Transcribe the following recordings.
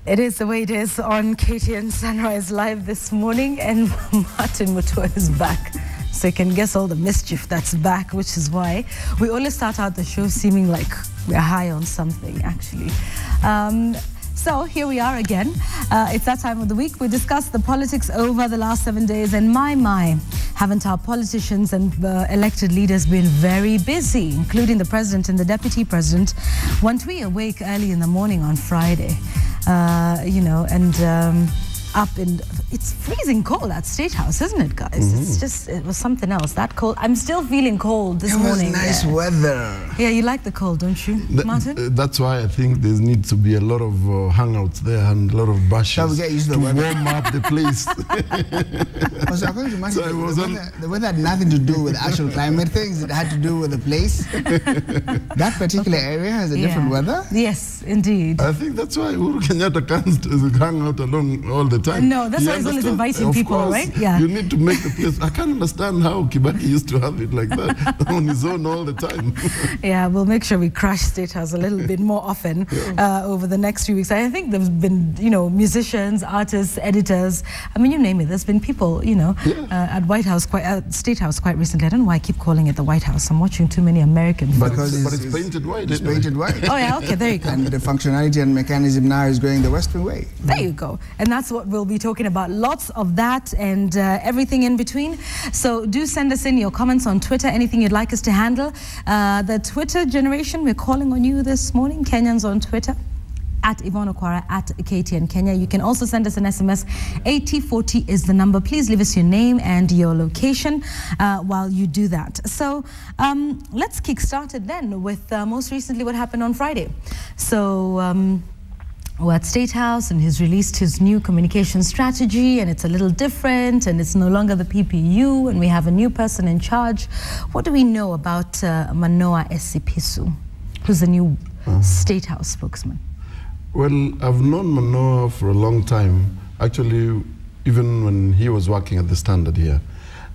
It is the way it is on KTN Sunrise Live this morning, and Martin Mutua is back. So you can guess all the mischief that's back, which is why we always start out the show seeming like we're high on something, actually. So here we are again. It's that time of the week. We discussed the politics over the last 7 days, and my, haven't our politicians and elected leaders been very busy, including the president and the deputy president. Weren't we awake early in the morning on Friday? Up in, it's freezing cold at State House, isn't it, guys? It's just, it was something else, that cold. I'm still feeling cold this morning. It was nice weather. Yeah, you like the cold, don't you, Martin? That's why I think there needs to be a lot of hangouts there and a lot of bashes to warm up the place. Also, according to Martin, the weather had nothing to do with actual climate things. It had to do with the place. That particular area has a different weather? Yes, indeed. I think that's why Uhuru Kenyatta can't hang out alone all the time. No, that's why he's always inviting people, right? Yeah. You need to make the place. I can't understand how Kibaki used to have it like that on his own all the time. Yeah, we'll make sure we crash State House a little bit more often over the next few weeks. I think there's been, musicians, artists, editors. I mean, you name it. There's been people, at White House, State House quite recently. I don't know why I keep calling it the White House. I'm watching too many American films. But it's painted white. It's painted white. Oh yeah, okay, there you go. And the functionality and mechanism now is going the Western way. There you go. And that's what we'll be talking about. Lots of that and everything in between. So do send us in your comments on Twitter, anything you'd like us to handle. The Twitter generation, we're calling on you this morning. Kenyans on Twitter. At Yvonne Okwara, at KTN Kenya. You can also send us an SMS. 8040 is the number. Please leave us your name and your location while you do that. So let's kickstart it then with most recently what happened on Friday. So we're at State House and he's released his new communication strategy, and it's a little different and it's no longer the PPU and we have a new person in charge. What do we know about Manoa Esipisu, who's the new State House spokesman? Well, I've known Manoa for a long time. Actually, even when he was working at the Standard here.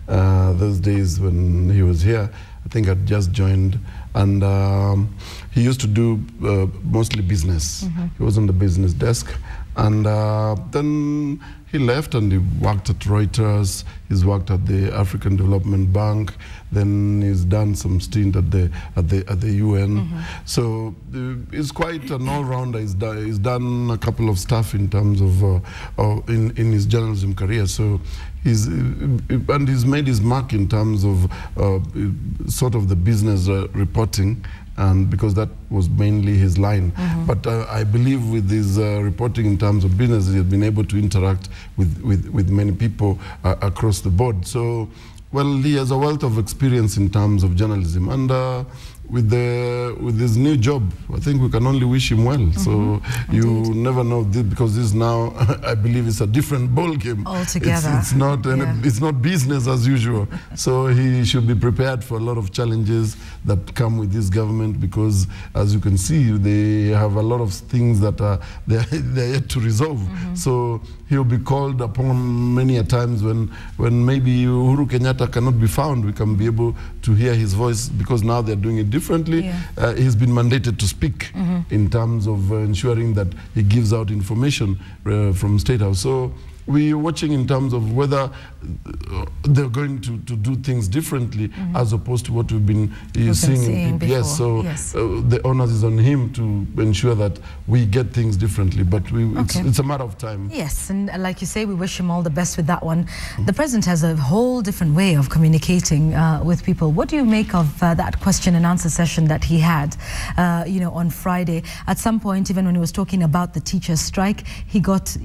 Those days when he was here, I think I'd just joined, and he used to do mostly business. He was on the business desk, and then he left and he worked at Reuters. He's worked at the African Development Bank. Then he's done some stint at the UN. So he's quite an all-rounder. He's done a couple of stuff in terms of in his journalism career. So he's made his mark in terms of sort of the business reporting, and because that was mainly his line. But I believe with his reporting in terms of business, he has been able to interact with many people across the board. So, well, he has a wealth of experience in terms of journalism, and with his new job, I think we can only wish him well. So you never know, because this now, I believe, it's a different ball game altogether. It's not business as usual. So he should be prepared for a lot of challenges that come with this government, because as you can see, they have a lot of things that they're yet to resolve. So he'll be called upon many a times when maybe Uhuru Kenyatta cannot be found. We can be able to hear his voice, because now they're doing it differently. He's been mandated to speak in terms of ensuring that he gives out information from State House. So we're watching in terms of whether they're going to do things differently as opposed to what we've been seeing in PPS. So the onus is on him to ensure that we get things differently, but it's a matter of time. Yes, and like you say, we wish him all the best with that one. The president has a whole different way of communicating with people. What do you make of that question and answer session that he had, on Friday? At some point, even when he was talking about the teachers' strike, he got,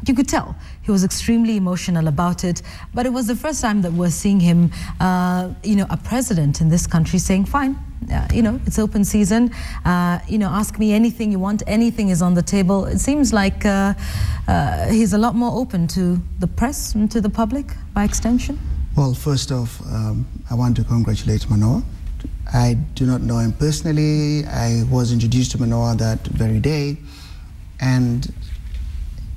you could tell he was extremely emotional about it, but it was the first time that we're seeing him, a president in this country saying, fine, it's open season, ask me anything you want, anything is on the table. It seems like he's a lot more open to the press and to the public by extension. Well, first off, I want to congratulate Manoa. I do not know him personally. I was introduced to Manoa that very day, and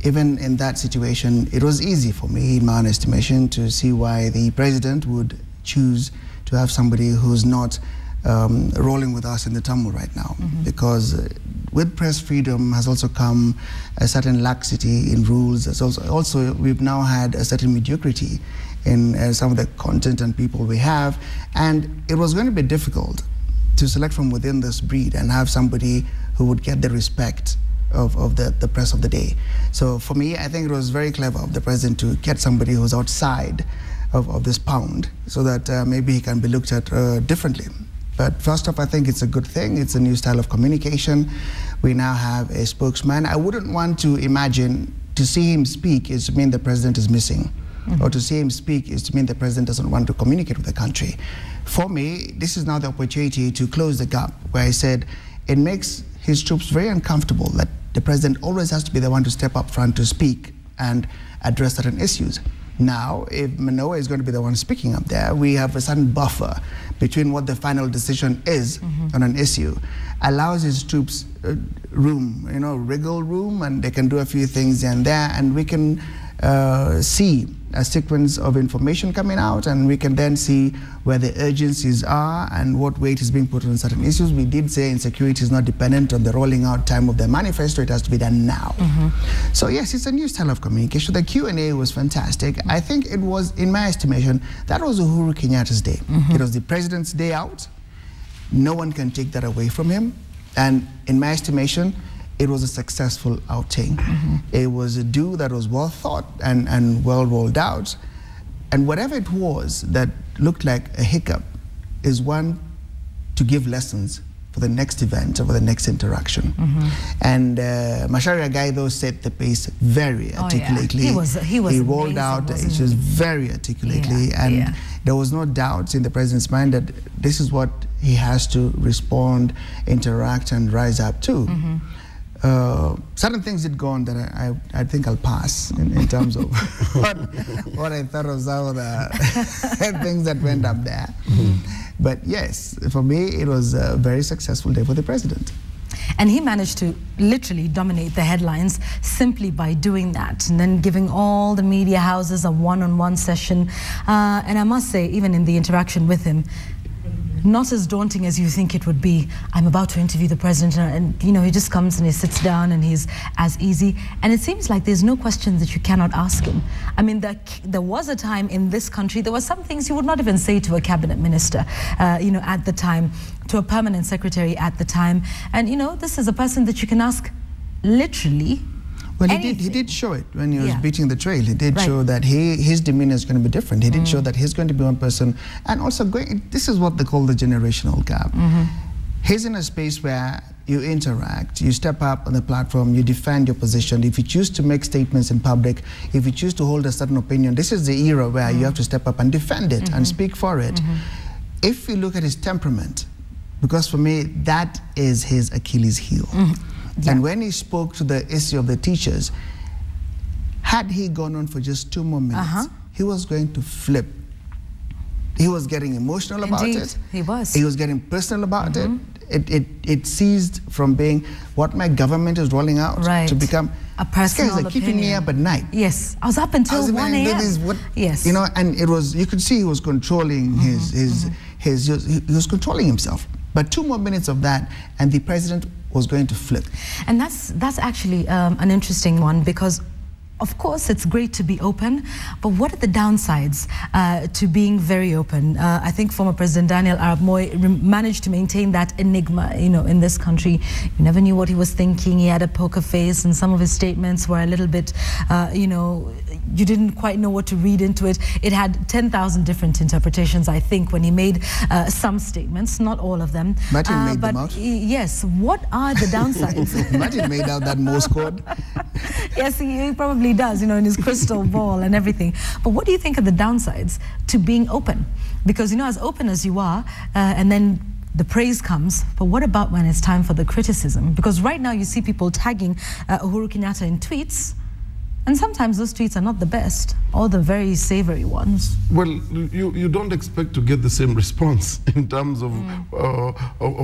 even in that situation, it was easy for me, in my own estimation, to see why the president would choose to have somebody who's not rolling with us in the tumble right now, because with press freedom has also come a certain laxity in rules. There's also we've now had a certain mediocrity in some of the content and people we have, and it was going to be difficult to select from within this breed and have somebody who would get the respect of the press of the day. So for me, I think it was very clever of the president to get somebody who's outside of this pound, so that maybe he can be looked at differently. But first off, I think it's a good thing. It's a new style of communication. We now have a spokesman. I wouldn't want to imagine to see him speak is to mean the president is missing, or to see him speak is to mean the president doesn't want to communicate with the country. For me, this is now the opportunity to close the gap, where I said it makes his troops very uncomfortable that the president always has to be the one to step up front to speak and address certain issues. Now, if Manoa is going to be the one speaking up there, we have a certain buffer between what the final decision is on an issue. Allows his troops room, wriggle room, and they can do a few things here and there, and we can see a sequence of information coming out, and we can then see where the urgencies are and what weight is being put on certain issues. We did say insecurity is not dependent on the rolling out time of the manifesto. It has to be done now. So yes, it's a new style of communication. The Q&A was fantastic. I think it was, in my estimation, that was Uhuru Kenyatta's day. It was the president's day out. No one can take that away from him. And in my estimation, it was a successful outing. It was a do that was well thought and well rolled out. And whatever it was that looked like a hiccup is one to give lessons for the next event or for the next interaction. And Macharia Gaido set the pace very articulately. He rolled out issues very articulately, and there was no doubt in the president's mind that this is what he has to respond, interact, and rise up to. Certain things did go on that I think I'll pass in terms of what I thought of some of the things that went up there. But yes, for me, it was a very successful day for the president. And he managed to literally dominate the headlines simply by doing that, and then giving all the media houses a one-on-one session. And I must say, even in the interaction with him, not as daunting as you think it would be. I'm about to interview the president, and he just comes and he sits down and he's as easy. And it seems like there's no question that you cannot ask him. I mean, there was a time in this country, there were some things you would not even say to a cabinet minister, at the time, to a permanent secretary at the time. And, this is a person that you can ask literally. Well, he did show it when he was beating the trail. He did show that his demeanor is going to be different. He did show that he's going to be one person. And also, this is what they call the generational gap. He's in a space where you interact, you step up on the platform, you defend your position. If you choose to make statements in public, if you choose to hold a certain opinion, this is the era where you have to step up and defend it and speak for it. If you look at his temperament, because for me, that is his Achilles heel. And when he spoke to the issue of the teachers, had he gone on for just 2 more minutes, he was going to flip. He was getting emotional about it. He was. He was getting personal about it. It ceased from being what my government is rolling out to become a personal opinion. Keeping me up at night. Yes, I was up until 1 a.m. Yes, and it was. You could see he was controlling he was controlling himself. But 2 more minutes of that, and the president was going to flip. And that's actually an interesting one, because of course it's great to be open, but what are the downsides to being very open? I think former President Daniel Arap Moi managed to maintain that enigma, in this country. You never knew what he was thinking. He had a poker face, and some of his statements were a little bit, you didn't quite know what to read into it. It had 10,000 different interpretations, I think, when he made some statements, not all of them. Martin made them out. Yes, what are the downsides? Martin made out that Morse code. Yes, he probably does, in his crystal ball and everything. But what do you think are the downsides to being open? Because, as open as you are, and then the praise comes, but what about when it's time for the criticism? Because right now you see people tagging Uhuru Kenyatta in tweets, and sometimes those tweets are not the best, or the very savory ones. Well, you don't expect to get the same response in terms of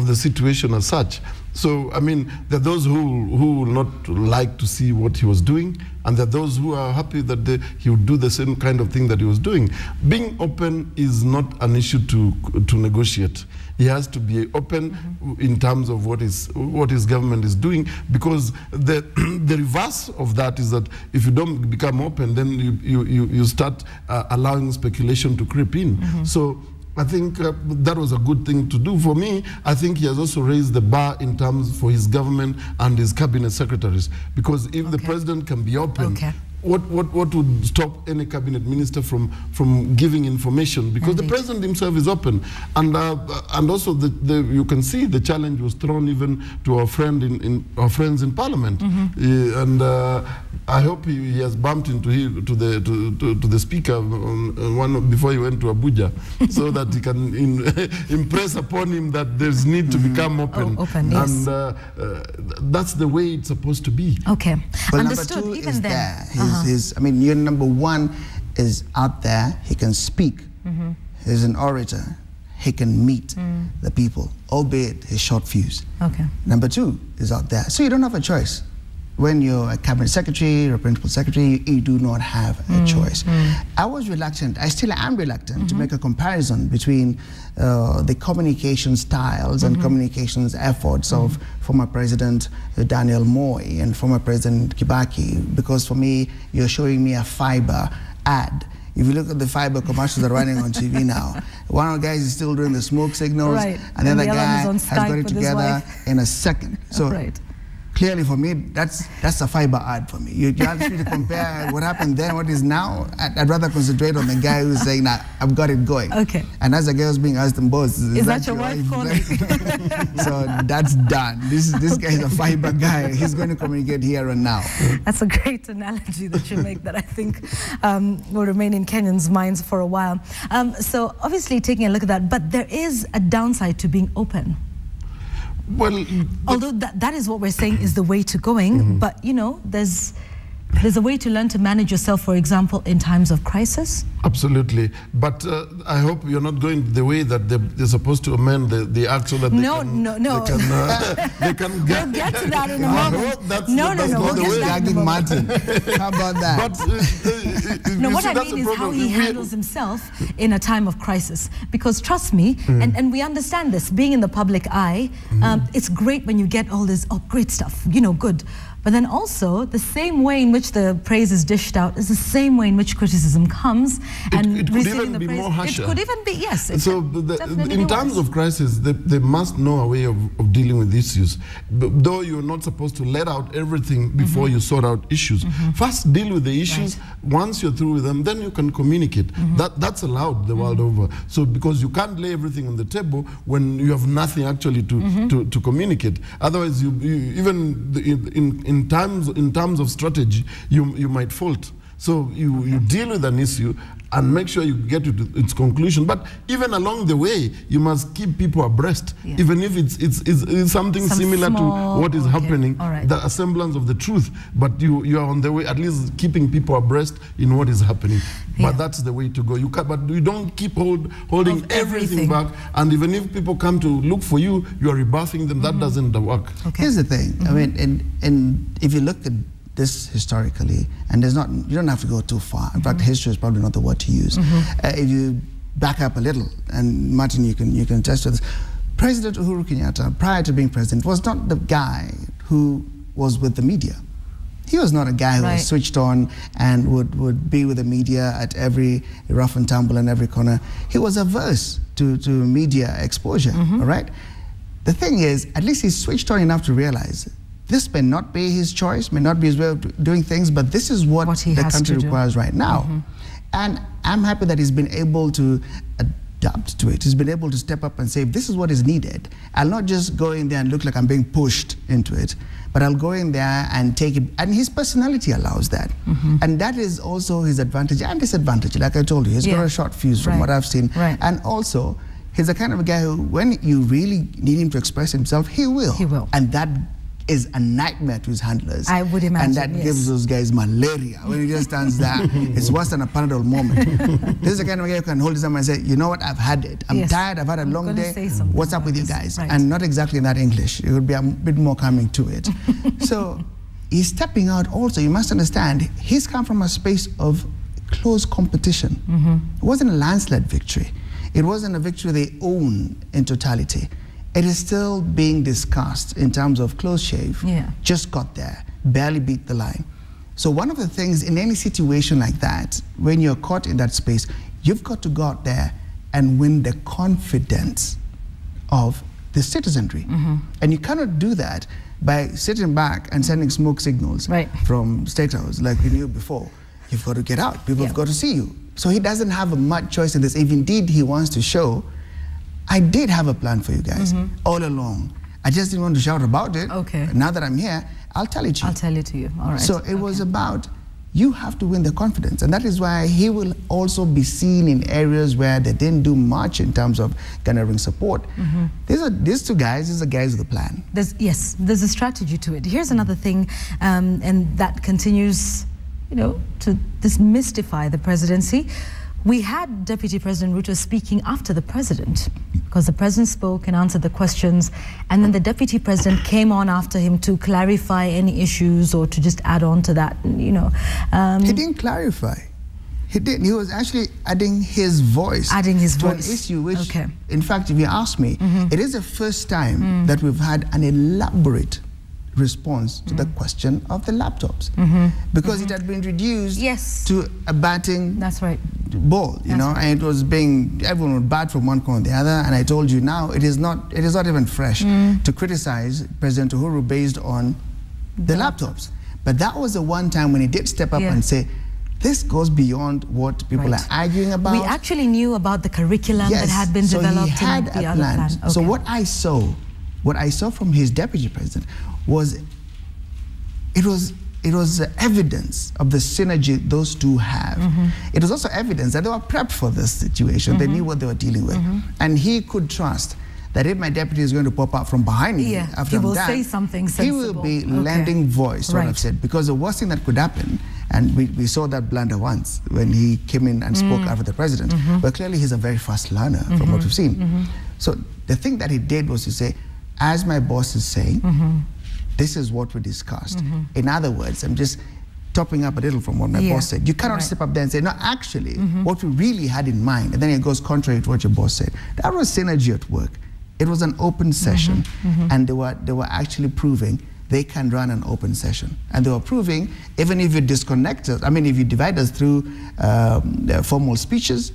the situation as such. So, I mean, there are those who will not like to see what he was doing, and there are those who are happy that he would do the same kind of thing that he was doing. Being open is not an issue to negotiate. He has to be open in terms of what his government is doing, because the reverse of that is that if you don't become open, then you start allowing speculation to creep in. So I think that was a good thing to do. For me, I think he has also raised the bar in terms for his government and his cabinet secretaries, because if the president can be open, what would stop any cabinet minister from giving information? Because the president himself is open, and also you can see the challenge was thrown even to our friends in Parliament, and I hope he has bumped into the speaker before he went to Abuja, so that he can impress upon him that there's need to become open, yes. And that's the way it's supposed to be. Okay, well, understood. Number two even is then. there. I mean, your number one is out there. He can speak. He's an orator. He can meet the people, albeit his short fuse. Okay. Number two is out there. So you don't have a choice. When you're a cabinet secretary or principal secretary, you do not have a choice. I was reluctant, I still am reluctant to make a comparison between the communication styles and communications efforts of former President Daniel Moi and former President Kibaki, because for me, you're showing me a fiber ad. If you look at the fiber commercials that are running on TV now, one of the guys is still doing the smoke signals, and then the guy has got it together in a second. So clearly for me, that's a fiber ad for me. You ask me to compare what happened then, what is now. I'd rather concentrate on the guy who's saying, nah, I've got it going. Okay. And as the girl was being asked them both, is that your wife calling? So that's done. This guy is a fiber guy. He's going to communicate here and now. That's a great analogy that you make that I think will remain in Kenyans' minds for a while. So obviously taking a look at that, but there is a downside to being open. Well, although that is what we're saying is the way to going, but you know, there's a way to learn to manage yourself, for example, in times of crisis. Absolutely, but I hope you're not going the way that they're supposed to amend the act so that they can we'll get to that in a moment. No, we'll get to that in a moment. Martin. How about that? But, no, what I mean is how he handles himself in a time of crisis. Because trust me, and we understand this, being in the public eye, it's great when you get all this, great stuff, you know, good. But then also, the same way in which the praise is dished out is the same way in which criticism comes. And it could even be more harsher. It could even be, yes. So in times of crisis, they must know a way of dealing with issues. Though you're not supposed to let out everything before you sort out issues. First, deal with the issues. Once you're through with them, then you can communicate. That's allowed the world over. So because you can't lay everything on the table when you have nothing actually to communicate. Otherwise, even in terms of strategy, you might fault. So you deal with an issue and make sure you get to its conclusion. But even along the way, you must keep people abreast, even if it's something similar to what is happening, the semblance of the truth. But you are on the way, at least keeping people abreast in what is happening. But that's the way to go. But you don't keep holding everything back. And even if people come to look for you, you are rebuffing them. That doesn't work. Here's the thing. I mean, and if you look at this historically, and you don't have to go too far. In fact, history is probably not the word to use. If you back up a little, and Martin, you can attest to this. President Uhuru Kenyatta, prior to being president, was not the guy who was with the media. He was not a guy who was switched on and would be with the media at every rough and tumble in every corner. He was averse to media exposure, all right? The thing is, at least he's switched on enough to realize this may not be his choice, may not be his way of doing things, but this is what the country requires right now. And I'm happy that he's been able to adapt to it. He's been able to step up and say, this is what is needed. I'll not just go in there and look like I'm being pushed into it, but I'll go in there and take it. And his personality allows that. And that is also his advantage and disadvantage. Like I told you, he's got a short fuse from what I've seen. And also, he's the kind of a guy who, when you really need him to express himself, he will. And that is a nightmare to his handlers. I would imagine, and that yes. gives those guys malaria. When he just stands there, it's worse than a Panadol moment. This is the kind of guy who can hold his arm and say, you know what, I've had it. I'm tired, I've had a long day. What's up with you guys? Right. And not exactly in that English. It would be a bit more coming to it. So he's stepping out also. You must understand, he's come from a space of close competition. It wasn't a landslide victory. It wasn't a victory they own in totality. It is still being discussed in terms of close shave. Just got there, barely beat the line. So one of the things in any situation like that, when you're caught in that space, you've got to go out there and win the confidence of the citizenry. And you cannot do that by sitting back and sending smoke signals from State House like we knew before. You've got to get out. People have got to see you. So he doesn't have much choice in this. If indeed he wants to show, I did have a plan for you guys all along. I just didn't want to shout about it. Now that I'm here, I'll tell it to you. I'll tell it to you. All right. So it was about, you have to win the confidence. And that is why he will also be seen in areas where they didn't do much in terms of garnering support. These two guys, these are guys with a plan. There's a strategy to it. Here's another thing, and that continues, you know, to demystify the presidency. We had Deputy President Ruto speaking after the president, because the president spoke and answered the questions, and then the deputy president came on after him to clarify any issues or to just add on to that, you know. He didn't clarify. He didn't. He was actually adding his voice. To an issue which, in fact, if you ask me, it is the first time that we've had an elaborate response to the question of the laptops, because it had been reduced to a batting ball, you know, and it was being, everyone would bat from one corner to the other. And I told you now, it is not even fresh to criticize President Uhuru based on the laptops. But that was the one time when he did step up and say, this goes beyond what people are arguing about. We actually knew about the curriculum that had been developed. He had a plan. So what I saw from his deputy president was, it was evidence of the synergy those two have. It was also evidence that they were prepped for this situation. They knew what they were dealing with. And he could trust that if my deputy is going to pop up from behind me after I'm done, say something sensible. He will be lending voice to what I've said. Because the worst thing that could happen, and we saw that blunder once when he came in and spoke after the president, but clearly he's a very fast learner from what we've seen. So the thing that he did was to say, as my boss is saying, this is what we discussed. In other words, I'm just topping up a little from what my boss said. You cannot step up there and say, no, actually, what we really had in mind, and then it goes contrary to what your boss said. That was synergy at work. It was an open session, and they were actually proving they can run an open session. And they were proving, even if you disconnect us, I mean, if you divide us through formal speeches,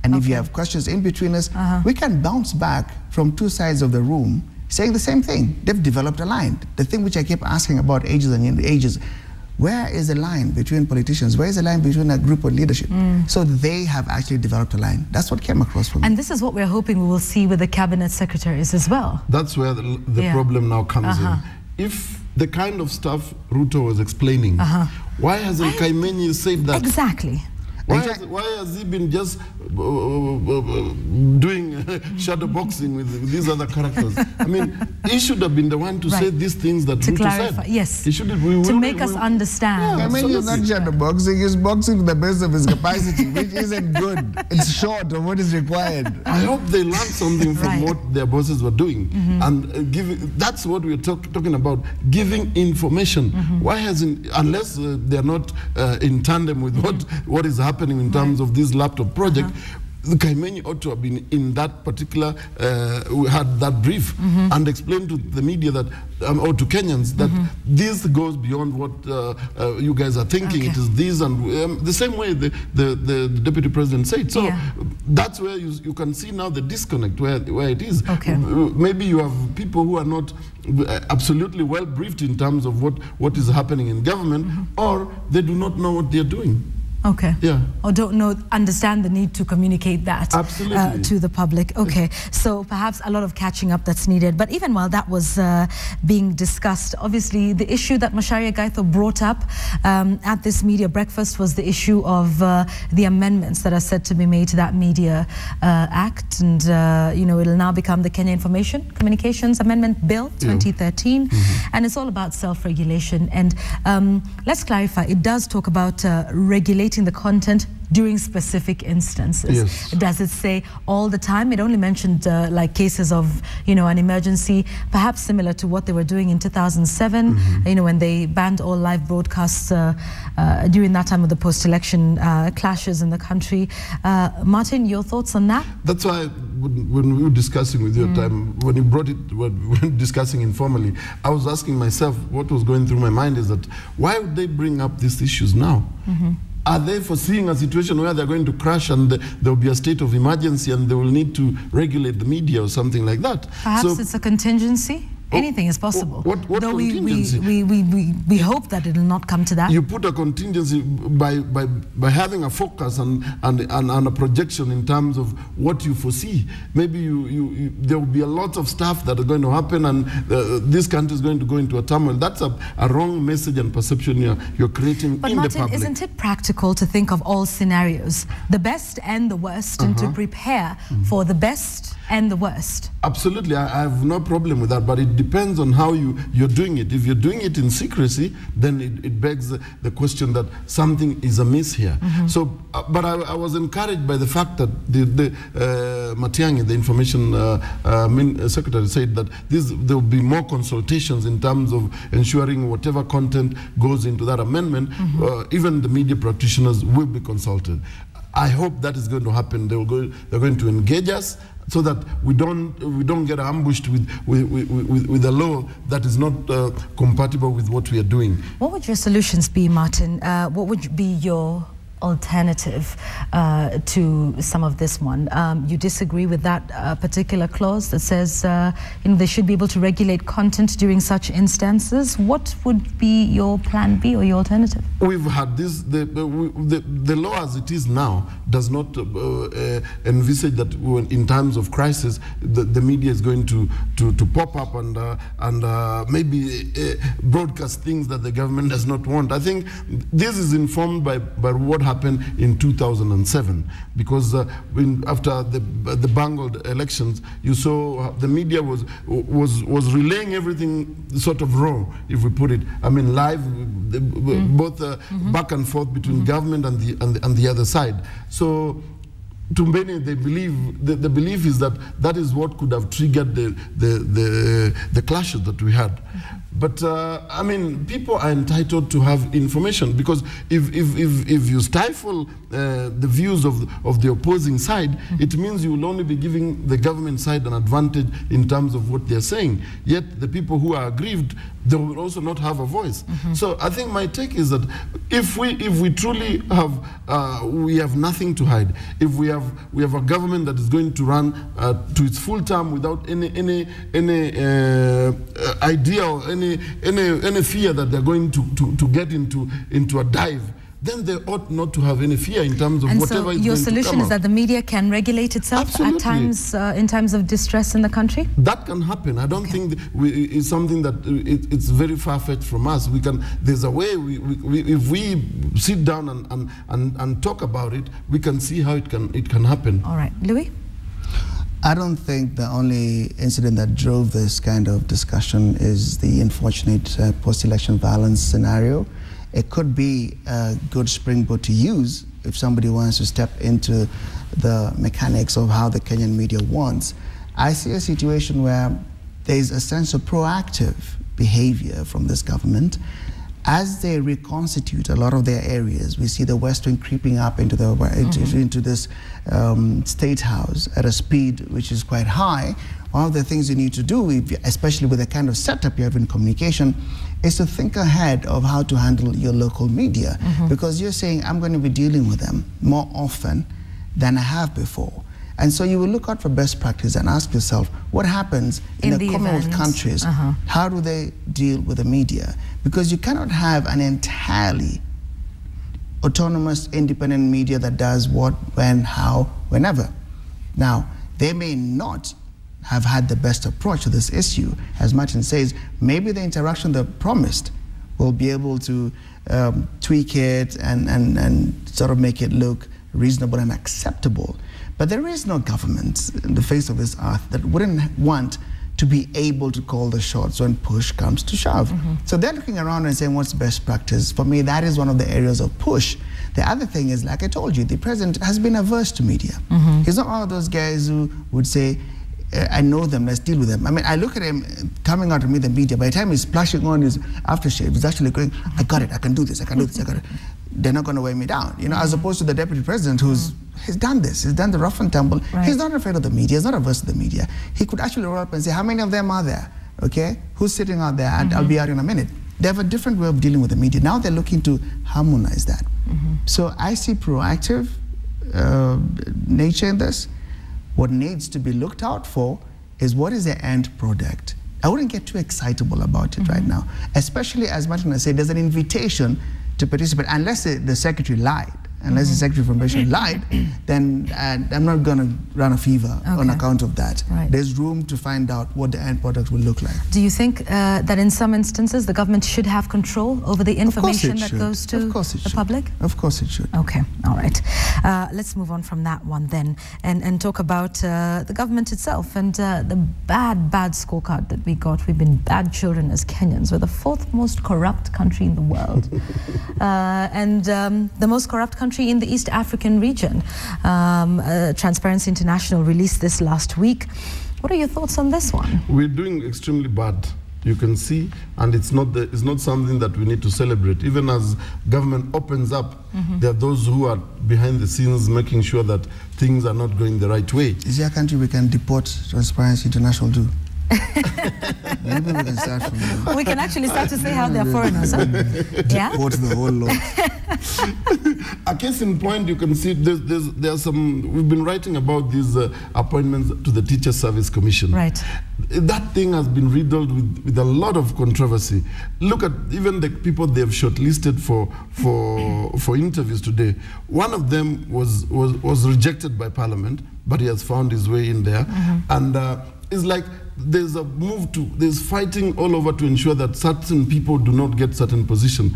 and if you have questions in between us, we can bounce back from two sides of the room saying the same thing. They've developed a line. The thing which I keep asking about ages and ages, where is the line between politicians? Where is the line between a group or leadership? So they have actually developed a line. That's what came across from me. And this is what we're hoping we will see with the cabinet secretaries as well. That's where the problem now comes in. If the kind of stuff Ruto was explaining, why hasn't Kaimenyi said that? Exactly. Why has he been just doing shadow boxing with these other characters? I mean, he should have been the one to say these things that Ruto said. Yes. He should have, to make us understand. I mean, he's not shadow boxing, he's boxing to the best of his capacity, which isn't good. It's short of what is required. I hope they learned something from what their bosses were doing. And that's what we're talking about, giving information. Why hasn't, unless they're not in tandem with what is happening in terms of this laptop project, Kaimenyi ought to have been in that particular, we had that brief and explained to the media that, or to Kenyans, that this goes beyond what you guys are thinking. It is this, and the same way the deputy president said. So that's where you can see now the disconnect where it is. Maybe you have people who are not absolutely well briefed in terms of what is happening in government, or they do not know what they're doing. Okay. Yeah. Or understand the need to communicate that to the public. Okay. So perhaps a lot of catching up that's needed. But even while that was being discussed, obviously the issue that Macharia Gaitho brought up at this media breakfast was the issue of the amendments that are said to be made to that Media Act. And, it'll now become the Kenya Information Communications Amendment Bill 2013. And it's all about self-regulation. And let's clarify, it does talk about regulating the content during specific instances. Yes. Does it say all the time? It only mentioned like cases of, an emergency, perhaps similar to what they were doing in 2007, when they banned all live broadcasts during that time of the post-election clashes in the country. Martin, your thoughts on that? That's why when we were discussing with you at time, when you brought it, when we were discussing informally, I was asking myself, what was going through my mind is that, why would they bring up these issues now? Are they foreseeing a situation where they're going to crash and there will be a state of emergency and they will need to regulate the media or something like that? Perhaps it's a contingency? Anything is possible. What Though contingency? we hope that it will not come to that. You put a contingency by having a focus and a projection in terms of what you foresee. Maybe there will be a lot of stuff that are going to happen and this country is going to go into a turmoil. That's a wrong message and perception you're creating but in Martin, the public. Isn't it practical to think of all scenarios, the best and the worst, and to prepare for the best and the worst? Absolutely, I have no problem with that, but it depends on how you're doing it. If you're doing it in secrecy, then it begs the question that something is amiss here. So, but I was encouraged by the fact that Matiang'i, the information secretary, said that there will be more consultations in terms of ensuring whatever content goes into that amendment, even the media practitioners will be consulted. I hope that is going to happen. They're going to engage us so that we don't get ambushed with a law that is not compatible with what we are doing. What would your solutions be, Martin? What would be your alternative to some of this one? You disagree with that particular clause that says they should be able to regulate content during such instances. What would be your plan B or your alternative? We've had this, the law as it is now does not envisage that in times of crisis the media is going to pop up and maybe broadcast things that the government does not want. I think this is informed by what happened in 2007, because after the bungled elections, you saw the media was relaying everything sort of raw, if we put it. I mean, live, both back and forth between government and the other side. So to many, they believe the belief is that is what could have triggered the clashes that we had. But I mean, people are entitled to have information, because if you stifle the views of the opposing side, it means you will only be giving the government side an advantage in terms of what they're saying. Yet the people who are aggrieved, they will also not have a voice. So I think my take is that if we truly have we have nothing to hide, if we have a government that is going to run to its full term without any idea or any fear that they're going to get into a dive, then they ought not to have any fear in terms of whatever is going to come out. Your solution is that the media can regulate itself Absolutely. At times in times of distress in the country? That can happen. I don't think it's something that it's very far-fetched from us. There's a way, if we sit down and talk about it, we can see how it can happen. All right. Louis? I don't think the only incident that drove this kind of discussion is the unfortunate post-election violence scenario. It could be a good springboard to use if somebody wants to step into the mechanics of how the Kenyan media wants. I see a situation where there's a sense of proactive behavior from this government. As they reconstitute a lot of their areas, we see the West Wing creeping up into this state house at a speed which is quite high. One of the things you need to do, especially with the kind of setup you have in communication, is to think ahead of how to handle your local media. Because you're saying, I'm going to be dealing with them more often than I have before. And so you will look out for best practice and ask yourself, what happens in the Commonwealth countries? How do they deal with the media? Because you cannot have an entirely autonomous, independent media that does what, when, how, whenever. Now, they may not have had the best approach to this issue. As Martin says, maybe the interaction they promised will be able to tweak it and sort of make it look reasonable and acceptable. But there is no government in the face of this earth that wouldn't want to be able to call the shots when push comes to shove. So they're looking around and saying, what's best practice? For me, that is one of the areas of push. The other thing is, like I told you, the president has been averse to media. He's not one of those guys who would say, I know them, let's deal with them. I mean, I look at him coming out to meet the media. By the time he's splashing on his aftershave, he's actually going, I got it, I can do this, I can do this, I got it. They're not going to weigh me down, you know, as opposed to the deputy president he's done this, he's done the rough and tumble. Right. He's not afraid of the media, he's not averse to the media. He could actually roll up and say, how many of them are there, okay? Who's sitting out there? And I'll be out in a minute. They have a different way of dealing with the media. Now they're looking to harmonize that. So I see proactive nature in this. What needs to be looked out for is what is the end product. I wouldn't get too excitable about it right now, especially as Martin said, there's an invitation to participate, unless the secretary lied. Unless the Secretary of Information lied, then I'm not going to run a fever on account of that. Right. There's room to find out what the end product will look like. Do you think that in some instances the government should have control over the information that goes to the public? Of course it should. Okay, all right. Let's move on from that one then and talk about the government itself and the bad scorecard that we got. We've been bad children as Kenyans. We're the 4th most corrupt country in the world. And the most corrupt country in the East African region. Transparency International released this last week. What are your thoughts on this one? We're doing extremely bad, you can see, and it's not something that we need to celebrate. Even as government opens up, there are those who are behind the scenes making sure that things are not going the right way. Is there a country we can deport Transparency International to? Maybe we can start from there. We can actually start to say how they're foreigners, huh? Yeah? Deport the whole lot. A case in point, you can see there are some, we've been writing about these appointments to the Teacher Service Commission. Right. That thing has been riddled with a lot of controversy. Look at even the people they've shortlisted for interviews today. One of them was rejected by Parliament, but he has found his way in there. And it's like there's a move there's fighting all over to ensure that certain people do not get certain position.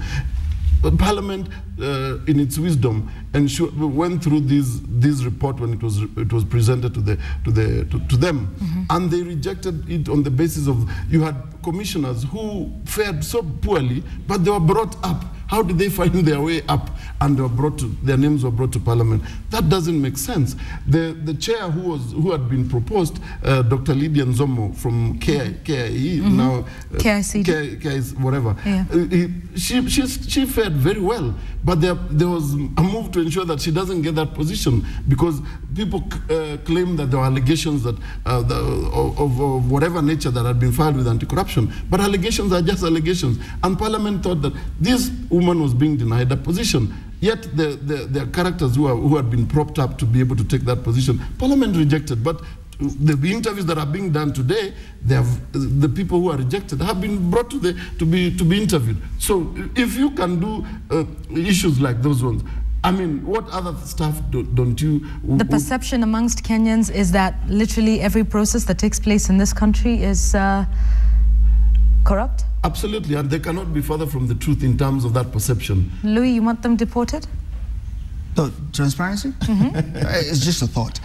But Parliament, in its wisdom, went through this report when it was presented to them, and they rejected it on the basis of you had commissioners who fared so poorly, but they were brought up. How did they find their way up and their names were brought to Parliament? That doesn't make sense. The chair who had been proposed, Dr. Lydia Nzomo from KIE, now KIC, whatever, she fared very well, but there was a move to ensure that she doesn't get that position because people claim that there were allegations that of whatever nature that had been filed with anti-corruption, but allegations are just allegations, and Parliament thought that this woman was being denied a position. Yet there are characters who had been propped up to be able to take that position. Parliament rejected, but the interviews that are being done today, the people who are rejected have been brought to be interviewed. So if you can do issues like those ones, I mean, what other stuff don't you... The perception amongst Kenyans is that literally every process that takes place in this country is corrupt? Absolutely, and they cannot be further from the truth in terms of that perception. Louis, you want them deported? So, transparency? It's just a thought.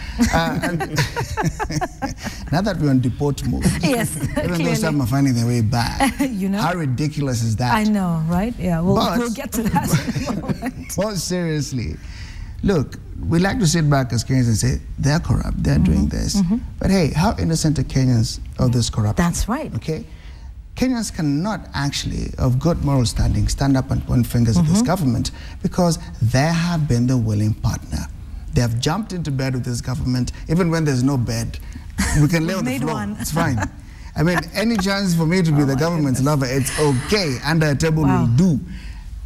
Now that we're on deport mode, yes, even though some are finding their way back, you know? How ridiculous is that? I know, right? Yeah, we'll get to that in a moment. Well, seriously, look, we like to sit back as Kenyans and say, they're corrupt, they're doing this. But hey, how innocent are Kenyans of this corruption? That's right. Okay? Kenyans cannot actually, of good moral standing, stand up and point fingers at this government because they have been the willing partner. They have jumped into bed with this government, even when there's no bed. We can lay on the floor. It's fine. I mean, any chance for me to be the government's lover, it's okay. Under a table will do.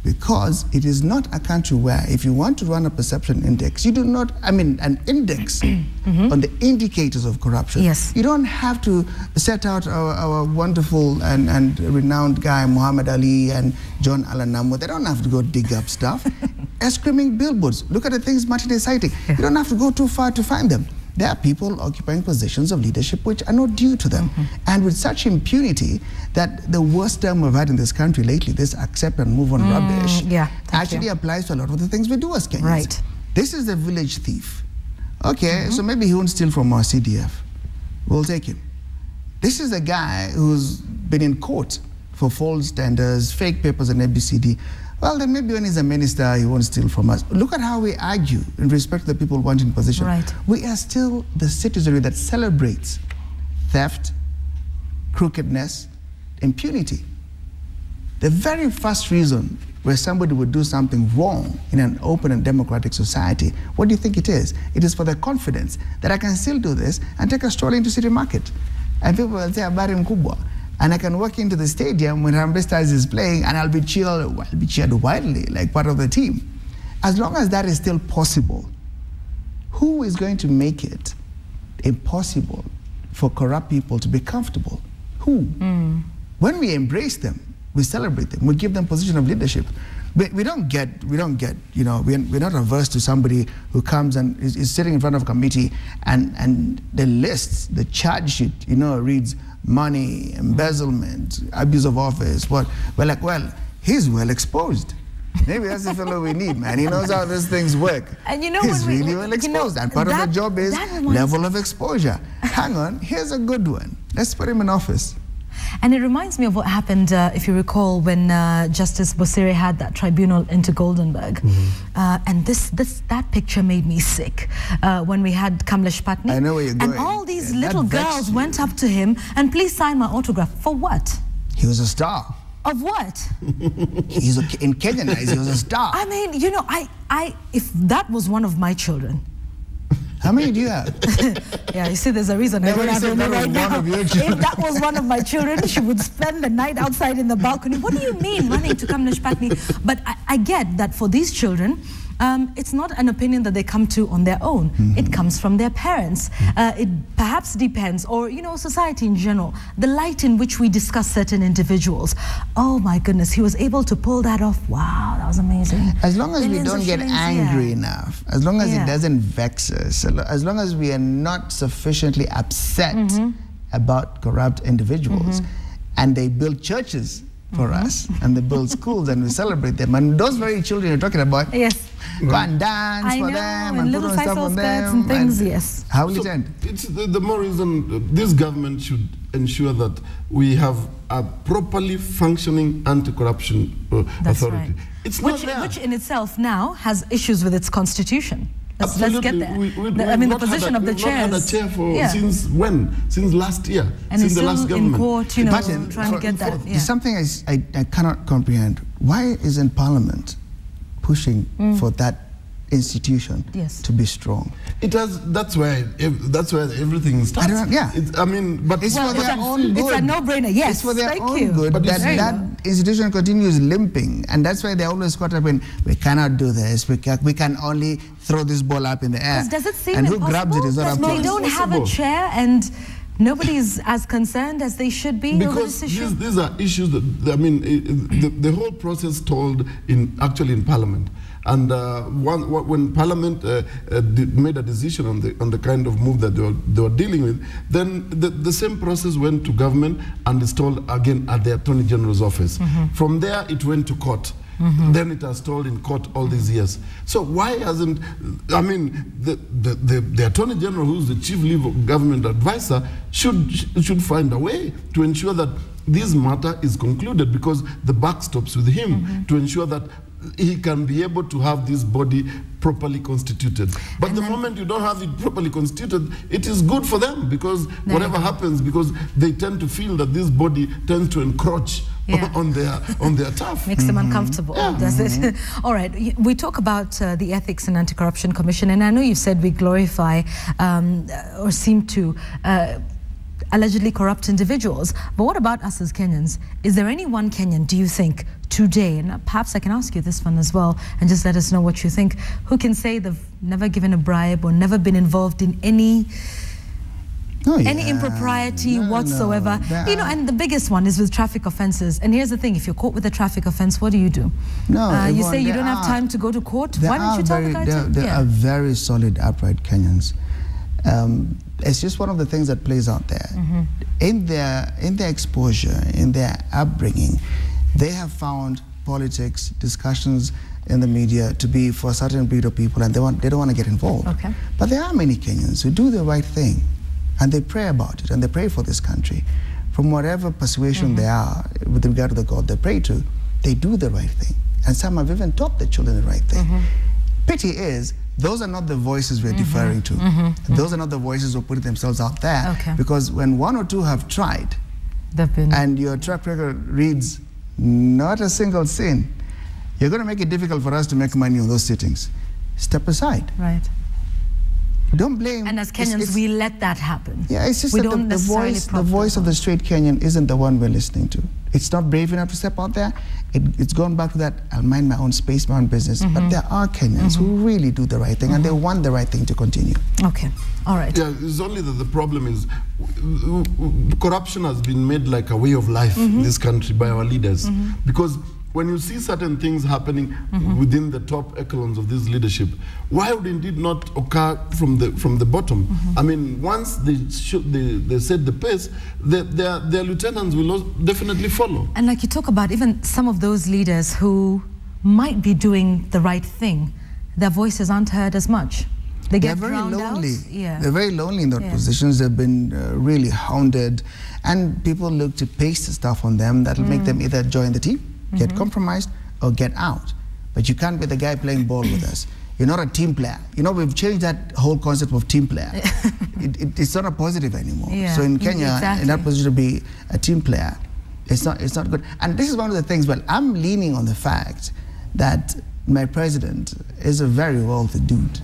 Because it is not a country where if you want to run a perception index, you do not, I mean, an index on the indicators of corruption. Yes. You don't have to set out our wonderful and renowned guy, Muhammad Ali and John Allen Namo. They don't have to go dig up stuff. are screaming billboards. Look at the things Martin is citing. You don't have to go too far to find them. There are people occupying positions of leadership which are not due to them. And with such impunity that the worst term we've had in this country lately, this accept and move on rubbish, actually applies to a lot of the things we do as Kenyans. Right. This is the village thief. Okay, so maybe he won't steal from our CDF. We'll take him. This is a guy who's been in court for false tenders, fake papers and ABCD. Well, then maybe when he's a minister, he won't steal from us. Look at how we argue in respect to the people wanting position. Right. We are still the citizenry that celebrates theft, crookedness, impunity. The very first reason where somebody would do something wrong in an open and democratic society, what do you think it is? It is for the confidence that I can still do this and take a stroll into City Market. And people will say, habari mkubwa. And I can walk into the stadium when Harambee Stars is playing and I'll be cheered widely, like part of the team. As long as that is still possible, who is going to make it impossible for corrupt people to be comfortable? Who? When we embrace them, we celebrate them, we give them position of leadership. We don't get, you know, we're not averse to somebody who comes and is sitting in front of a committee and the lists, the charge sheet, you know, reads money, embezzlement, abuse of office. What? We're like, well, he's well exposed. Maybe that's the fellow we need, man. He knows how these things work. And you know, he's really well exposed. And part of the job is level of exposure. Hang on, here's a good one. Let's put him in office. And it reminds me of what happened, if you recall, when Justice Bosire had that tribunal into Goldenberg. And that picture made me sick when we had Kamlesh Patni. I know where you're going. And all these little girls went up to him and please sign my autograph. For what? He was a star. Of what? He's in Kenyan eyes, he was a star. I mean, you know, if that was one of my children. How many do you have? Yeah, you see, there's a reason I don't have any right now. If that was one of my children, she would spend the night outside in the balcony. What do you mean running to Kamlesh Patni? But I get that for these children, it's not an opinion that they come to on their own. It comes from their parents. It perhaps depends, or, you know, society in general, the light in which we discuss certain individuals. Oh my goodness, he was able to pull that off. Wow, that was amazing. As long as we don't get angry enough, as long as it doesn't vex us, as long as we are not sufficiently upset about corrupt individuals, and they build churches for us, and they build schools, and we celebrate them. And those very children you're talking about, go and dance for them, and put on stuff on them. And things, yes. How will it end? It's the more reason this government should ensure that we have a properly functioning anti-corruption authority. Right. It's which in itself now has issues with its constitution. Let's get there. I mean, the position of the chairs. We've not had a chair for since when? Since last year. And since the last government. In court, you know, Martin, trying to get that. There's something I cannot comprehend. Why isn't Parliament pushing for that institution to be strong? It has. That's where everything starts. I mean, but it's for their own good. It's a no-brainer. Yes, it's for their own good. But that institution continues limping, and that's why they always caught up in, we cannot do this. We can only throw this ball up in the air. Does it seem and who grabs it is not up to us. They don't have a chair, and nobody's as concerned as they should be over this issue. These are issues that, I mean, the whole process told actually in Parliament. And when Parliament made a decision on the kind of move that they were dealing with, then the same process went to government and installed again at the Attorney General's office. From there, it went to court. Then it has stalled in court all these years. So why hasn't, I mean, the Attorney General, who's the chief legal government advisor, should find a way to ensure that this matter is concluded, because the buck stops with him, to ensure that he can be able to have this body properly constituted. But the moment you don't have it properly constituted, it is good for them, because whatever happens, because they tend to feel that this body tends to encroach on their turf. Makes them uncomfortable, does it? All right, we talk about the Ethics and Anti-Corruption Commission, and I know you said we glorify or seem to allegedly corrupt individuals, but what about us as Kenyans? Is there any one Kenyan, do you think, today, and perhaps I can ask you this one as well, and just let us know what you think, who can say they've never given a bribe or never been involved in any Oh, yeah. Any impropriety whatsoever. No, you know, and the biggest one is with traffic offences. And here's the thing, if you're caught with a traffic offence, what do? You say you don't have time to go to court. Why don't you tell the guy to? There are very solid, upright Kenyans. It's just one of the things that plays out there. In their exposure, in their upbringing, they have found politics, discussions in the media to be for a certain breed of people, and they don't want to get involved. Okay. But there are many Kenyans who do the right thing, and they pray about it, and they pray for this country. From whatever persuasion they are with regard to the God they pray to, they do the right thing. And some have even taught their children the right thing. Pity is, those are not the voices we're deferring to. Those are not the voices who put themselves out there. Because when one or two have tried, and your track record reads not a single sin, you're going to make it difficult for us to make money on those sittings. Step aside. Right. Don't blame. And as Kenyans, we let that happen. Yeah, it's just that the voice of the straight Kenyan isn't the one we're listening to. It's not brave enough to step out there. It's gone back to that, I'll mind my own space, my own business. But there are Kenyans who really do the right thing, and they want the right thing to continue. Okay, all right. Yeah, it's only that the problem is corruption has been made like a way of life in this country by our leaders. Because when you see certain things happening within the top echelons of this leadership, why would it not occur from the bottom? I mean, once they set the pace, their lieutenants will definitely follow. And like you talk about, even some of those leaders who might be doing the right thing, their voices aren't heard as much. They're very lonely. They're very lonely in those positions. They've been really hounded, and people look to paste stuff on them that'll make them either join the team, get compromised, or get out. But you can't be the guy playing ball with us. You're not a team player. You know, we've changed that whole concept of team player. It's not a positive anymore. So in Kenya, in that position to be a team player, it's not good. And this is one of the things, well, I'm leaning on the fact that my president is a very wealthy dude,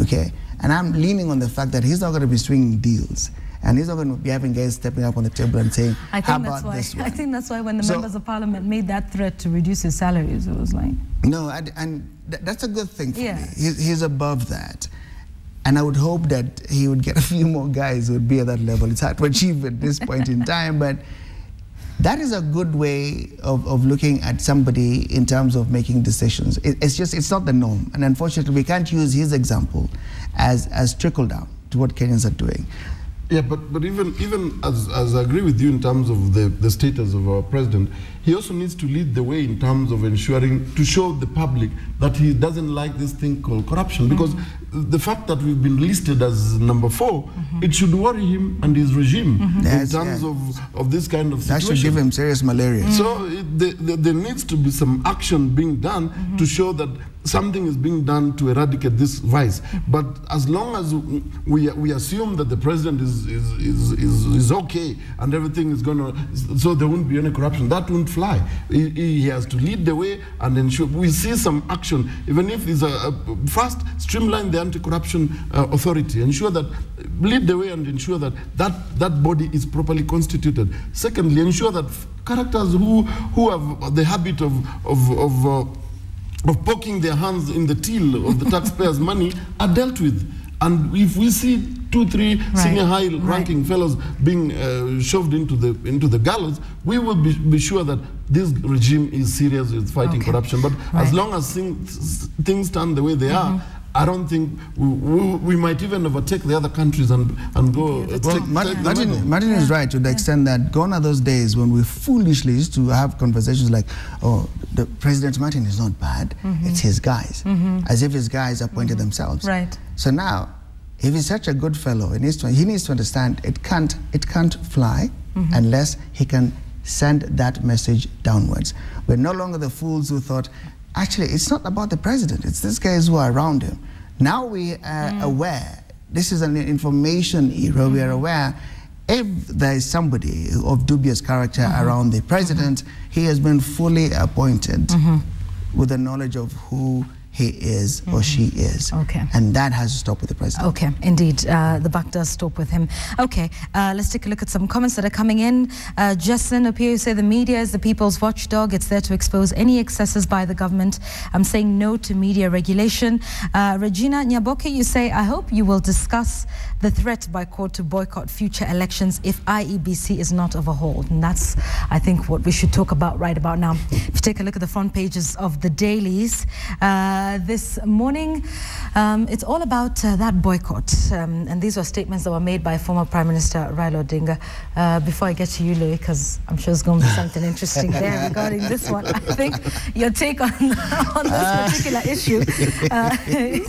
okay? And I'm leaning on the fact that he's not going to be swinging deals. And he's not going to be having guys stepping up on the table and saying, how about this one? I think that's why when the members of parliament made that threat to reduce his salaries, it was like... No, and that's a good thing for me. He's above that. And I would hope that he would get a few more guys who would be at that level. It's hard to achieve at this point in time, but that is a good way of looking at somebody in terms of making decisions. It's not the norm. And unfortunately, we can't use his example as trickle down to what Kenyans are doing. Yeah, but even as I agree with you in terms of the status of our president, he also needs to lead the way in terms of ensuring, to show the public that he doesn't like this thing called corruption. Because the fact that we've been listed as number 4, it should worry him and his regime in terms of this kind of situation. That should give him serious malaria. So there needs to be some action being done to show that something is being done to eradicate this vice. But as long as we assume that the president is okay and everything is going to, so there won't be any corruption, that won't fly. He has to lead the way and ensure we see some action, even if it's first streamline the anti-corruption authority, ensure that, lead the way and ensure that that body is properly constituted. Secondly, ensure that characters who have the habit of poking their hands in the till of the taxpayers' money are dealt with. And if we see 2, 3 senior high-ranking fellows being shoved into the gallows, we will be sure that this regime is serious with fighting corruption. But as long as things stand the way they are, I don't think we might even overtake the other countries and go. Well, Martin is right to the extent that gone are those days when we foolishly used to have conversations like, oh, the President Martin is not bad, it's his guys, as if his guys appointed themselves. Right. So now, if he's such a good fellow, he needs to understand it can't fly unless he can send that message downwards. We're no longer the fools who thought, actually, it's not about the president, it's these guys who are around him. Now we are aware, this is an information era, we are aware, if there is somebody of dubious character around the president, he has been fully appointed with the knowledge of who he is or she is. Okay. And that has to stop with the president. Okay, indeed. The buck does stop with him. Okay, let's take a look at some comments that are coming in. Justin Opio, you say the media is the people's watchdog. It's there to expose any excesses by the government. I'm saying no to media regulation. Regina Nyaboke, you say, I hope you will discuss the threat by court to boycott future elections if IEBC is not overhauled. And that's, I think, what we should talk about right about now. If you take a look at the front pages of the dailies, this morning, it's all about that boycott. And these were statements that were made by former Prime Minister Raila Odinga. Before I get to you, Louis, because I'm sure there's going to be something interesting there regarding this one. I think your take on this particular issue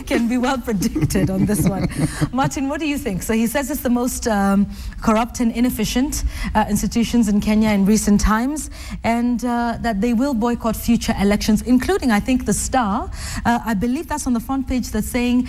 can be well predicted on this one. Martin, what do you think? So he says it's the most corrupt and inefficient institutions in Kenya in recent times, and that they will boycott future elections, including, I think, the Star. I believe that's on the front page, that's saying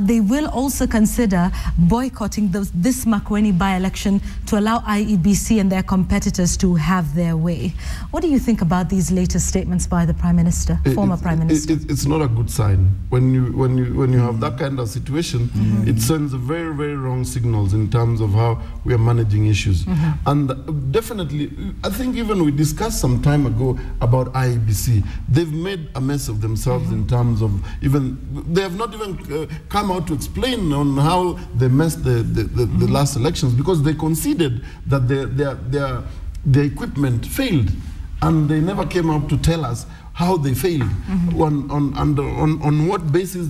they will also consider boycotting this Makueni by-election to allow IEBC and their competitors to have their way. What do you think about these latest statements by the Prime Minister, former Prime Minister? It's not a good sign. When you have that kind of situation, it sends a very, very wrong signals in terms of how we are managing issues. And definitely, I think even we discussed some time ago about IEBC. They've made a mess of themselves in terms of they have not even come out to explain on how they messed the last elections, because they conceded that their equipment failed, and they never came out to tell us how they failed, on what basis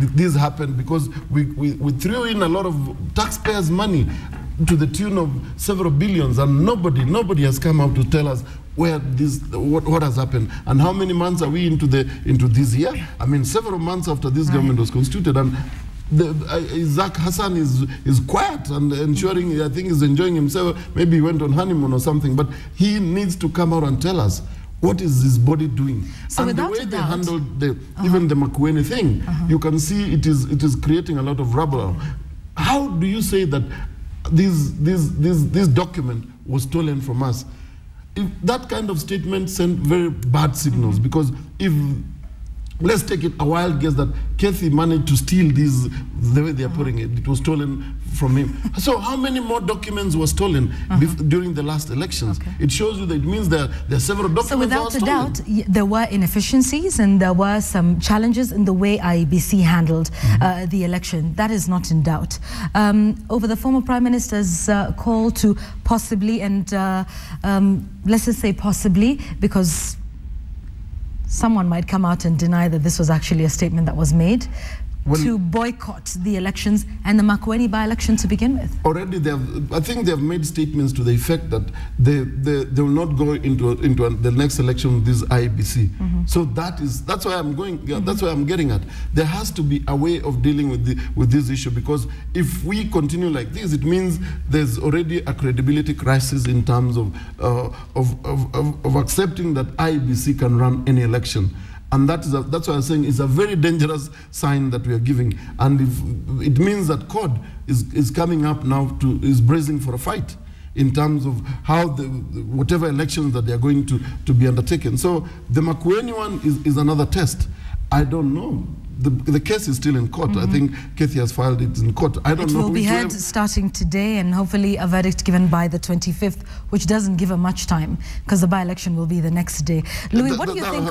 did this happen, because we threw in a lot of taxpayers' money to the tune of several billions, and nobody has come out to tell us where what has happened, and how many months are we into this year. I mean, several months after this government was constituted, and Isaac Hassan is quiet and ensuring, I think, he's enjoying himself. Maybe he went on honeymoon or something, but he needs to come out and tell us what is his body doing. So and the way they handled even the Makueni thing, you can see it is creating a lot of rubble. How do you say that this document was stolen from us? If that kind of statement sent very bad signals, because if, let's take it a wild guess that Kethi managed to steal these, the way they are putting it, it was stolen from him. So how many more documents were stolen during the last elections? It shows you that it means there are several documents. So without a doubt, there were inefficiencies and there were some challenges in the way IEBC handled the election. That is not in doubt. Over the former Prime Minister's call to possibly, and let's just say possibly, because someone might come out and deny that this was actually a statement that was made, to boycott the elections and the Makueni by-election to begin with. Already, I think they have made statements to the effect that they will not go into the next election with this IEBC. So that's why I'm going. That's why I'm getting at. There has to be a way of dealing with this issue, because if we continue like this, it means there's already a credibility crisis in terms of accepting that IEBC can run any election. And that's why I'm saying it's a very dangerous sign that we are giving. And if it means that CORD is coming up now is bracing for a fight in terms of how whatever elections that they are going to be undertaken. So the Makueni one is another test. I don't know. The case is still in court. I think Kethi has filed it in court. I don't know. It will be heard starting today, and hopefully a verdict given by the 25th, which doesn't give her much time, because the by-election will be the next day. Louis, what do you think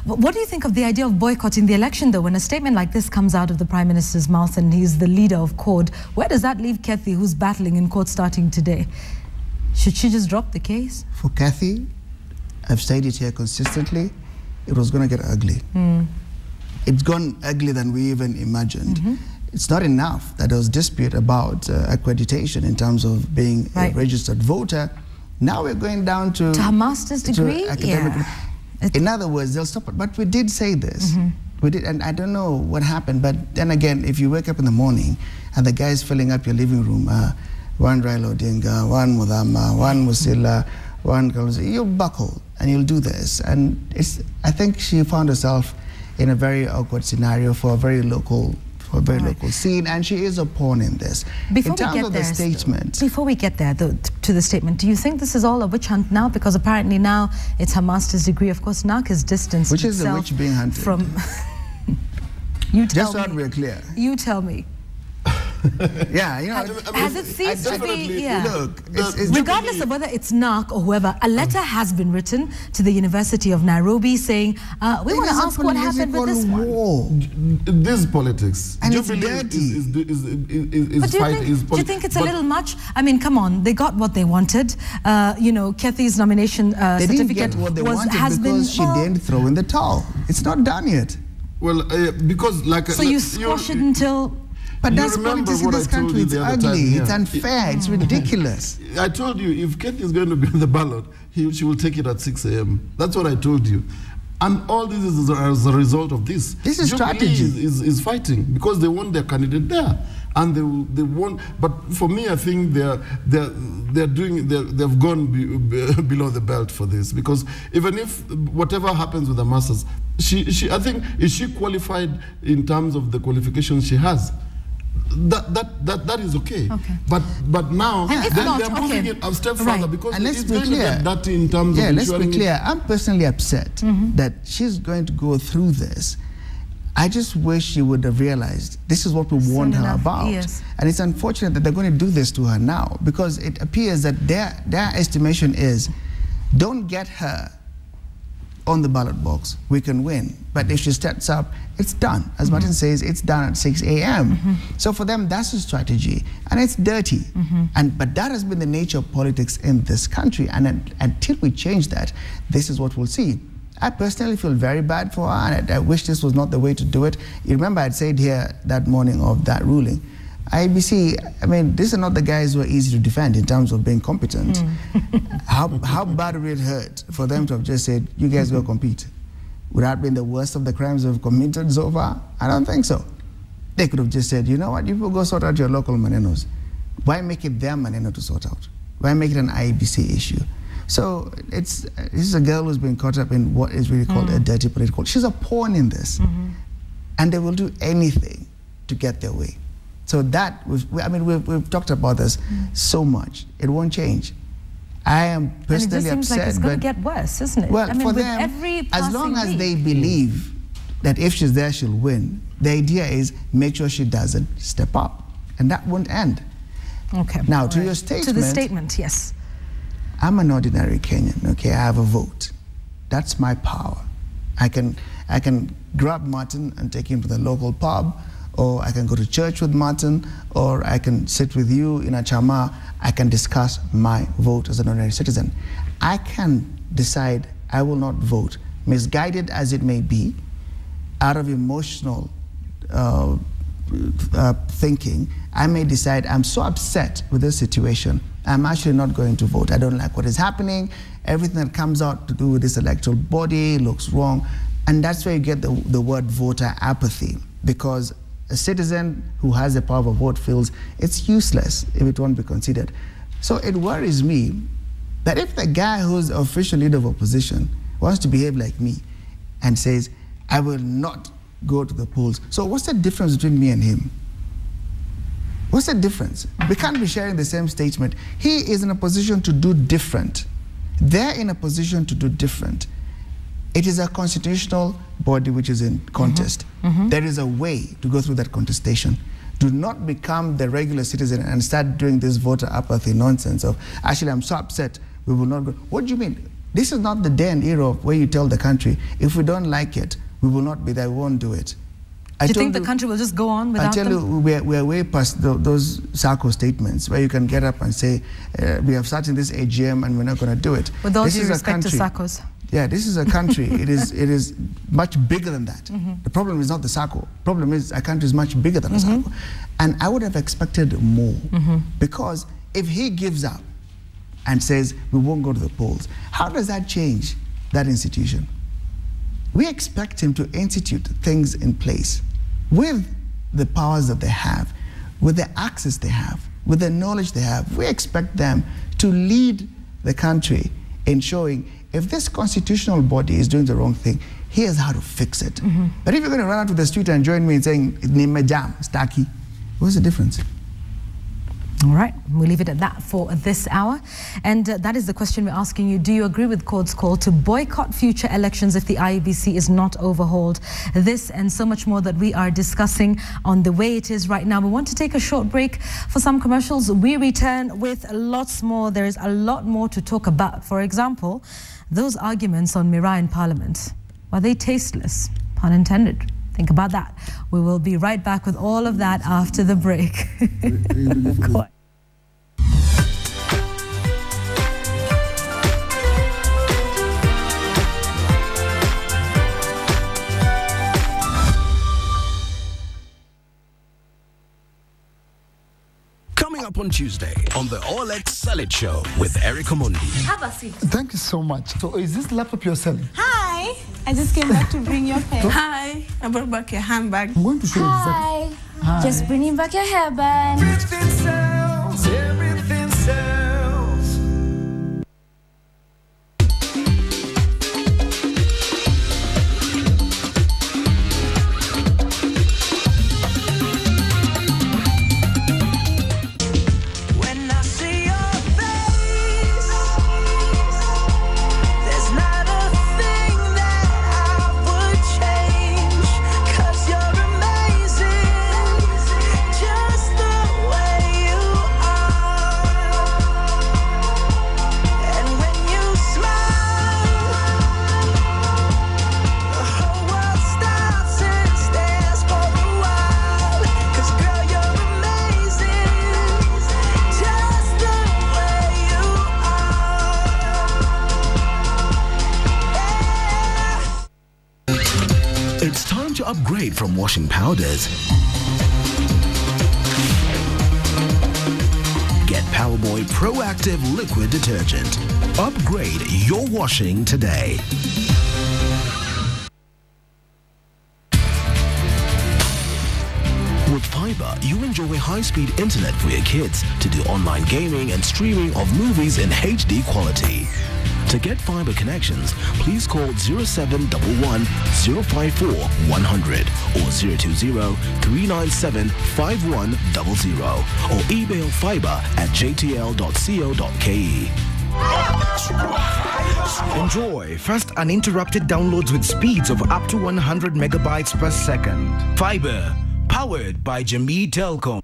what do you think of the idea of boycotting the election, though, when a statement like this comes out of the Prime Minister's mouth and he's the leader of CORD? Where does that leave Kethi, who's battling in court starting today? Should she just drop the case? For Kethi, I've stated here consistently, it was going to get ugly. It's gone uglier than we even imagined. It's not enough that there was dispute about accreditation in terms of being a registered voter. Now we're going down to her master's degree? In other words, they'll stop it. But we did say this. We did, and I don't know what happened, but then again, if you wake up in the morning and the guy's filling up your living room, one Raila Odinga, one Mudama, one Musila, one Kalonzo, you'll buckle and you'll do this. And I think she found herself in a very awkward scenario for a very local for a very local scene, and she is a pawn in this. Before in terms of the statement, before we get there to the statement, do you think this is all a witch hunt now? Because apparently now it's her master's degree. Of course, NARC is distanced. Which is the witch being hunted? From you tell just so that we're clear. You tell me. Yeah, you know, has it ceased to be? Yeah. Look, regardless of whether it's NARC or whoever, a letter has been written to the University of Nairobi saying, we want to ask what happened with this one. This is politics. And it's dirty. But do you think it's a little much? I mean, come on, they got what they wanted. You know, Kathy's nomination certificate they didn't get what they wanted because she didn't throw in the towel. It's not done yet. Well, because like... So you squash it until... But that's politics in this country. It's ugly, it's unfair, it's ridiculous. I told you, if Kathy is going to be on the ballot, she will take it at 6 a.m. That's what I told you. And all this is as a result of this. This is strategy. Is fighting because they want their candidate there. And they want, but for me, I think they've gone below the belt for this, because even if whatever happens with the masters, I think, is she qualified in terms of the qualifications she has? That is okay. But now they're moving it a step further, because it's going to get that in terms of let's be clear. I'm personally upset that she's going to go through this. I just wish she would have realized this is what we warned her about. Yes. And it's unfortunate that they're going to do this to her now, because it appears that their estimation is, don't get her on the ballot box, we can win. But if she steps up, it's done. As Martin says, it's done at 6 a.m. So for them, that's a strategy. And it's dirty. But that has been the nature of politics in this country. And until we change that, this is what we'll see. I personally feel very bad for her, and I wish this was not the way to do it. You remember I'd said here that morning of that ruling, IEBC, I mean, these are not the guys who are easy to defend in terms of being competent. How bad would it hurt for them to have just said, you guys go compete? Would that have been the worst of the crimes they've committed so far? I don't think so. They could have just said, you know what, you people go sort out your local manenos. Why make it their maneno to sort out? Why make it an IEBC issue? So this is a girl who's been caught up in what is really called a dirty political. She's a pawn in this, and they will do anything to get their way. So that we've talked about this so much. It won't change. I am personally upset. It just seems like it's going to get worse, isn't it? Well, I mean, for with them, every as long as they believe that if she's there, she'll win. The idea is make sure she doesn't step up, and that won't end. Okay. Now to your statement. To the statement, yes. I'm an ordinary Kenyan, okay? I have a vote. That's my power. I can grab Martin and take him to the local pub, or I can go to church with Martin, or I can sit with you in a chama. I can discuss my vote as an ordinary citizen. I can decide I will not vote, misguided as it may be, out of emotional thinking. I may decide I'm so upset with this situation, I'm actually not going to vote. I don't like what is happening. Everything that comes out to do with this electoral body looks wrong. And that's where you get the word voter apathy, because a citizen who has the power of a vote feels it's useless if it won't be considered. So it worries me that if the guy who's the official leader of opposition wants to behave like me and says, I will not go to the polls. So what's the difference between me and him? What's the difference? We can't be sharing the same statement. He is in a position to do different. They're in a position to do different. It is a constitutional body which is in contest. There is a way to go through that contestation. Do not become the regular citizen and start doing this voter apathy nonsense of, actually, I'm so upset, we will not go. What do you mean? This is not the day and era of where you tell the country, if we don't like it, we will not be there, we won't do it. Do you think the country will just go on without them? I tell you, we're way past those SACCO statements where you can get up and say, we have started this AGM and we're not going to do it. With all due respect to SACCOs. Yeah, this is a country. it is much bigger than that. The problem is not the SACCO. The problem is a country is much bigger than a SACCO. And I would have expected more, because if he gives up and says, we won't go to the polls, how does that change that institution? We expect him to institute things in place with the powers that they have, with the access they have, with the knowledge they have. We expect them to lead the country in showing if this constitutional body is doing the wrong thing, here's how to fix it. But if you're going to run out to the street and join me in saying, "Name jam, Starkey," what's the difference? All right, we'll leave it at that for this hour. And that is the question we're asking you. Do you agree with CORD's call to boycott future elections if the IEBC is not overhauled? This and so much more that we are discussing on the way it is right now. We want to take a short break for some commercials. We return with lots more. There is a lot more to talk about. For example, those arguments on Mirai in Parliament. Were they tasteless? Pun intended. Think about that. We will be right back with all of that after the break. Go on. Coming up on Tuesday on the OLX Sell It Show with Eric Omondi. Have a seat. Thank you so much. So is this laptop you're selling? Hi. I just came back to bring your pen. Hi. I brought back your handbag. I'm going to show you Hi. exactly. Hi. Just bringing back your hairband. Everything sells, everything sells. It's time to upgrade from washing powders. Get Powerboy Proactive Liquid Detergent. Upgrade your washing today. With Fiber, you enjoy high-speed internet for your kids to do online gaming and streaming of movies in HD quality. To get fiber connections, please call 0711 054 100 or 020-397-5100 or email fiber@jtl.co.ke. Enjoy fast uninterrupted downloads with speeds of up to 100 megabytes per second. Fiber, powered by Jamii Telkom.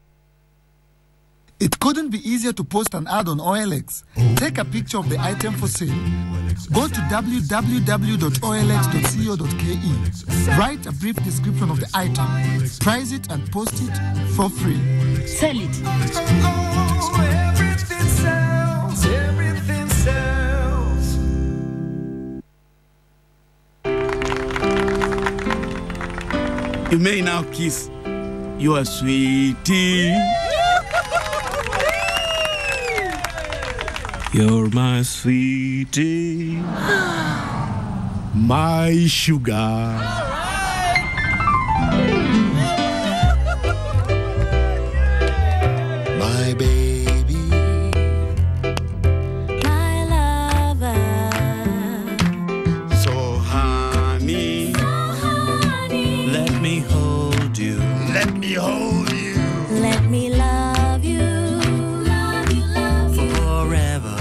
It couldn't be easier to post an ad on OLX. Take a picture of the item for sale. Go to www.olx.co.ke. Write a brief description of the item. Price it and post it for free. Sell it. Everything sells, everything sells. You may now kiss your sweetie. You're my sweetie, my sugar. My baby, My lover. So honey, Honey. let me hold you. let me hold you. Let me love you. Love you, love you. Forever.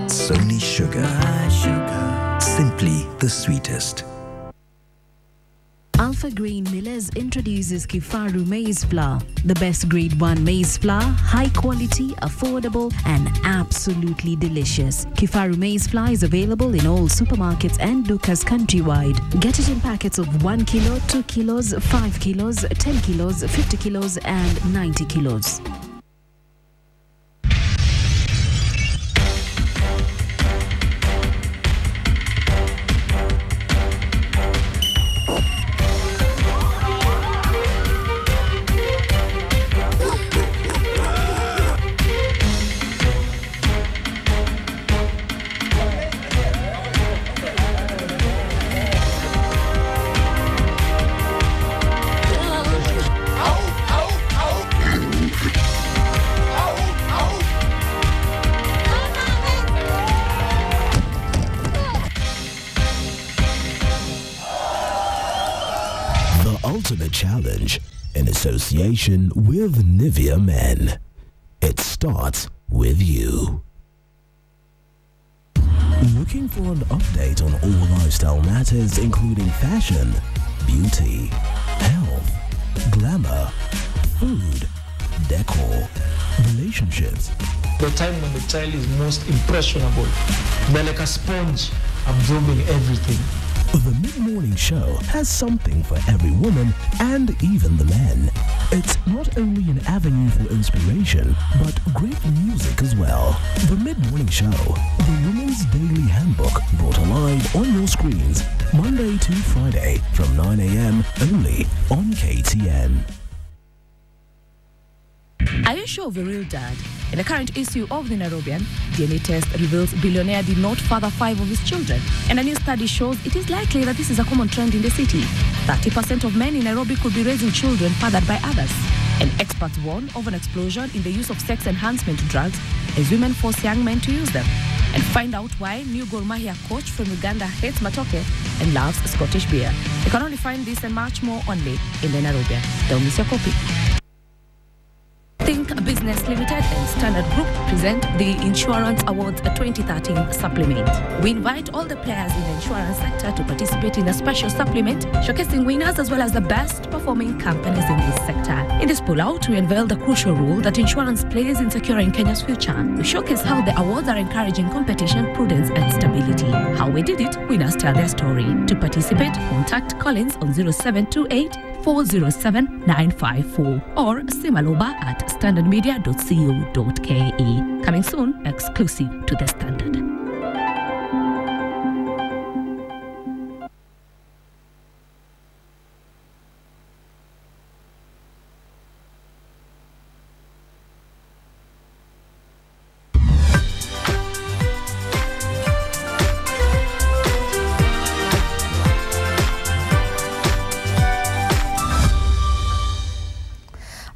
Sony Sugar. Simply the sweetest. Alpha Grain Millers introduces Kifaru maize flour, the best grade 1 maize flour, high quality, affordable, and absolutely delicious. Kifaru maize flour is available in all supermarkets and dukas countrywide. Get it in packets of 1 kilo, 2 kilos, 5 kilos, 10 kilos, 50 kilos, and 90 kilos. ultimate challenge in association with Nivea Men. It starts with you. Looking for an update on all lifestyle matters including fashion, beauty, health, glamour, food, decor, relationships? The time when the child is most impressionable. They're like a sponge absorbing everything. The Mid-Morning Show has something for every woman and even the men. It's not only an avenue for inspiration, but great music as well. The Mid-Morning Show, the Women's Daily Handbook, brought alive on your screens, Monday to Friday from 9 a.m. only on KTN. Are you sure of a real dad? In the current issue of the Nairobian, DNA test reveals billionaire did not father 5 of his children. And a new study shows it is likely that this is a common trend in the city. 30% of men in Nairobi could be raising children fathered by others. And experts warn of an explosion in the use of sex enhancement drugs as women force young men to use them. And find out why new Gor Mahia coach from Uganda hates matoke and loves Scottish beer. You can only find this and much more only in the Nairobian. Don't miss your copy. Think Business Limited and Standard Group present the Insurance Awards 2013 supplement. We invite all the players in the insurance sector to participate in a special supplement showcasing winners as well as the best performing companies in this sector. In this pull-out, we unveil the crucial role that insurance plays in securing Kenya's future. We showcase how the awards are encouraging competition, prudence and stability. How we did it, winners tell their story. To participate, contact Collins on 0728 407 954 or Simaloba at standardmedia.co.ke. Coming soon, exclusive to the Standard.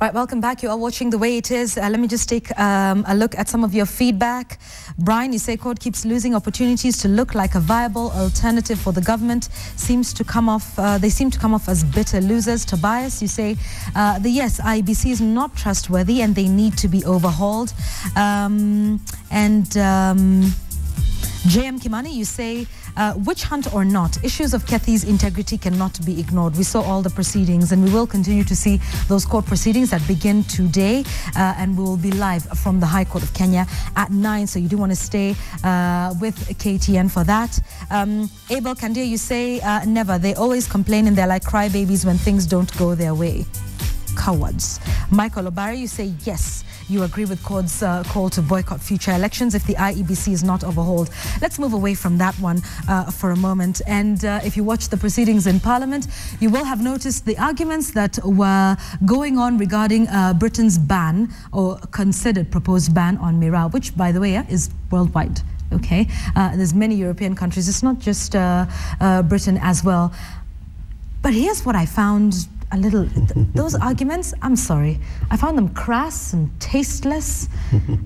Right, welcome back. You are watching The Way It Is. Let me just take a look at some of your feedback. Brian, you say court keeps losing opportunities to look like a viable alternative for the government. Seems to come off. They seem to come off as bitter losers. Tobias, you say yes, IEBC is not trustworthy and they need to be overhauled. JM Kimani, you say, witch hunt or not, issues of Kethy's integrity cannot be ignored. We saw all the proceedings and we will continue to see those court proceedings that begin today and we will be live from the High Court of Kenya at 9. So you do want to stay with KTN for that. Abel Kandia, you say, never. They always complain and they're like crybabies when things don't go their way. Cowards. Michael Obari, you say yes. You agree with CORD's call to boycott future elections if the IEBC is not overhauled. Let's move away from that one for a moment. And if you watch the proceedings in Parliament, you will have noticed the arguments that were going on regarding Britain's ban or considered proposed ban on Miraa, which, by the way, is worldwide. Okay, there's many European countries. It's not just Britain as well. But here's what I found a little, those arguments, I'm sorry, I found them crass and tasteless,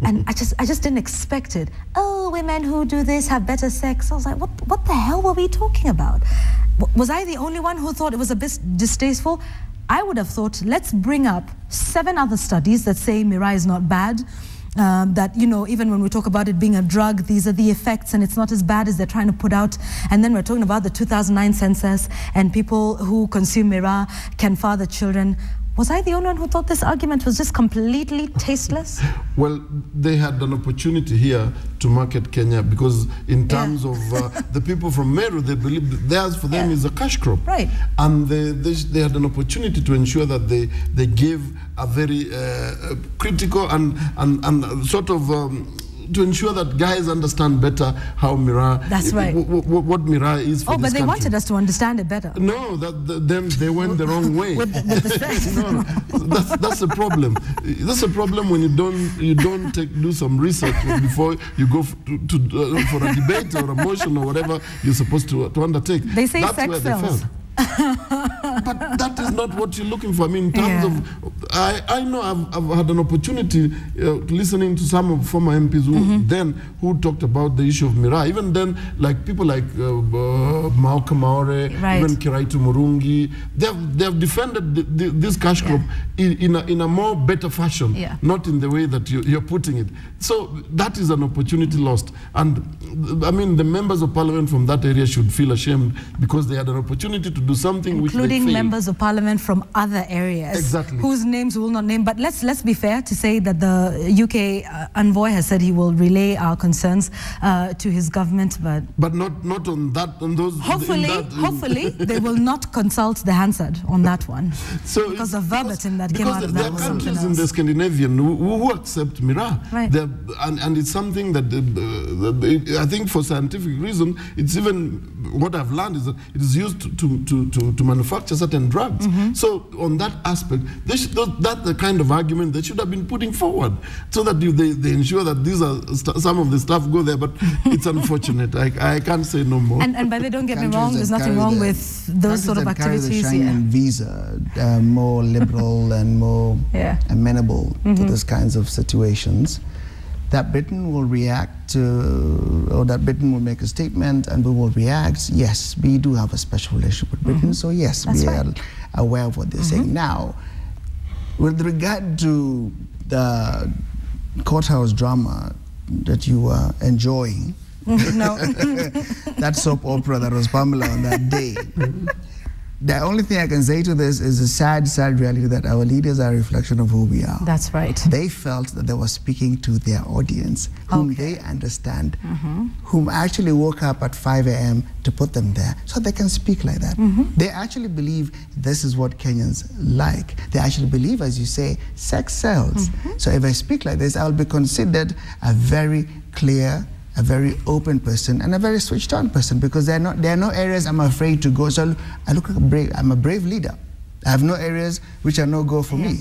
and I just didn't expect it. Oh, women who do this have better sex. I was like, what the hell were we talking about? Was I the only one who thought it was a bit distasteful? I would have thought, let's bring up 7 other studies that say Miraa is not bad. That, you know, even when we talk about it being a drug, these are the effects and it's not as bad as they're trying to put out. And then we're talking about the 2009 census and people who consume Miraa can father children. Was I the only one who thought this argument was just completely tasteless? Well, they had an opportunity here to market Kenya because in terms of the people from Meru, they believe that theirs for them is a cash crop. Right. And they had an opportunity to ensure that they gave a very critical and sort of to ensure that guys understand better how Miraa, that's right, what Miraa is for this but they country. Wanted us to understand it better. No, they went the wrong way. No, that's the problem. That's a problem when you don't do some research before you go for a debate or a motion or whatever you're supposed to undertake. They say that's sex sells. But that is not what you're looking for. I mean, in terms of, I know I've had an opportunity listening to some of former MPs who talked about the issue of Miraa. Even then, like people like Mauka Maore, even Kiraitu Murungi, they have defended this cash crop in a more better fashion, not in the way that you're putting it. So that is an opportunity lost. And I mean, the members of parliament from that area should feel ashamed because they had an opportunity to do something including which they members of parliament from other areas, whose names we will not name. But let's be fair to say that the UK envoy has said he will relay our concerns to his government, but not on that, on those. Hopefully, they will not consult the Hansard on that one. So because of verbatim that came out of that. There are countries in the Scandinavian who accept Miraa, and it's something that I think for scientific reason, it's even what I've learned is that it is used to manufacture certain drugs. So on that aspect, that's the kind of argument they should have been putting forward, so that they ensure that these are some of the stuff go there. But it's unfortunate. I can't say no more. And by the way, don't get me wrong, there's nothing wrong with those sort of activities. The Schengen visa, more liberal and more amenable to these kinds of situations, that Britain will react to, or that Britain will make a statement and we will react. Yes, we do have a special relationship with Britain, so yes, we are aware of what they're saying. Now, with regard to the courthouse drama that you were enjoying, that soap opera that was Pamela on that day, the only thing I can say to this is a sad, sad reality that our leaders are a reflection of who we are. That's right. They felt that they were speaking to their audience, whom they understand, whom actually woke up at 5 a.m. to put them there, so they can speak like that. They actually believe this is what Kenyans like. They actually believe, as you say, sex sells. So if I speak like this, I'll be considered a very clear, a very open person and a very switched on person, because there are no areas I'm afraid to go. So I look like I'm a brave leader. I have no areas which are no go for me.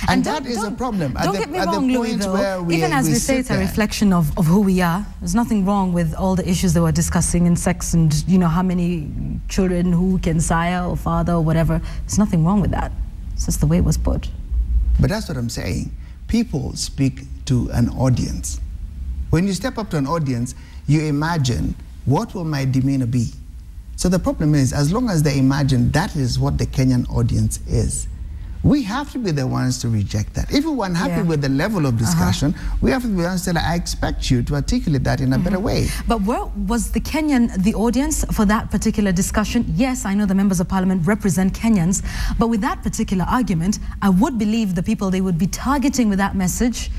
And that is a problem. Don't get me wrong, Louis, though. Even as we say, it's a reflection of who we are. There's nothing wrong with all the issues that we're discussing in sex and, you know, how many children who can sire or father or whatever. There's nothing wrong with that. It's just the way it was put. But that's what I'm saying. People speak to an audience. When you step up to an audience, you imagine, what will my demeanor be? So the problem is, as long as they imagine that is what the Kenyan audience is, we have to be the ones to reject that. If we weren't happy with the level of discussion, we have to be the ones to say, I expect you to articulate that in a better way. But where was the Kenyan the audience for that particular discussion? Yes, I know the members of parliament represent Kenyans, but with that particular argument, I would believe the people they would be targeting with that message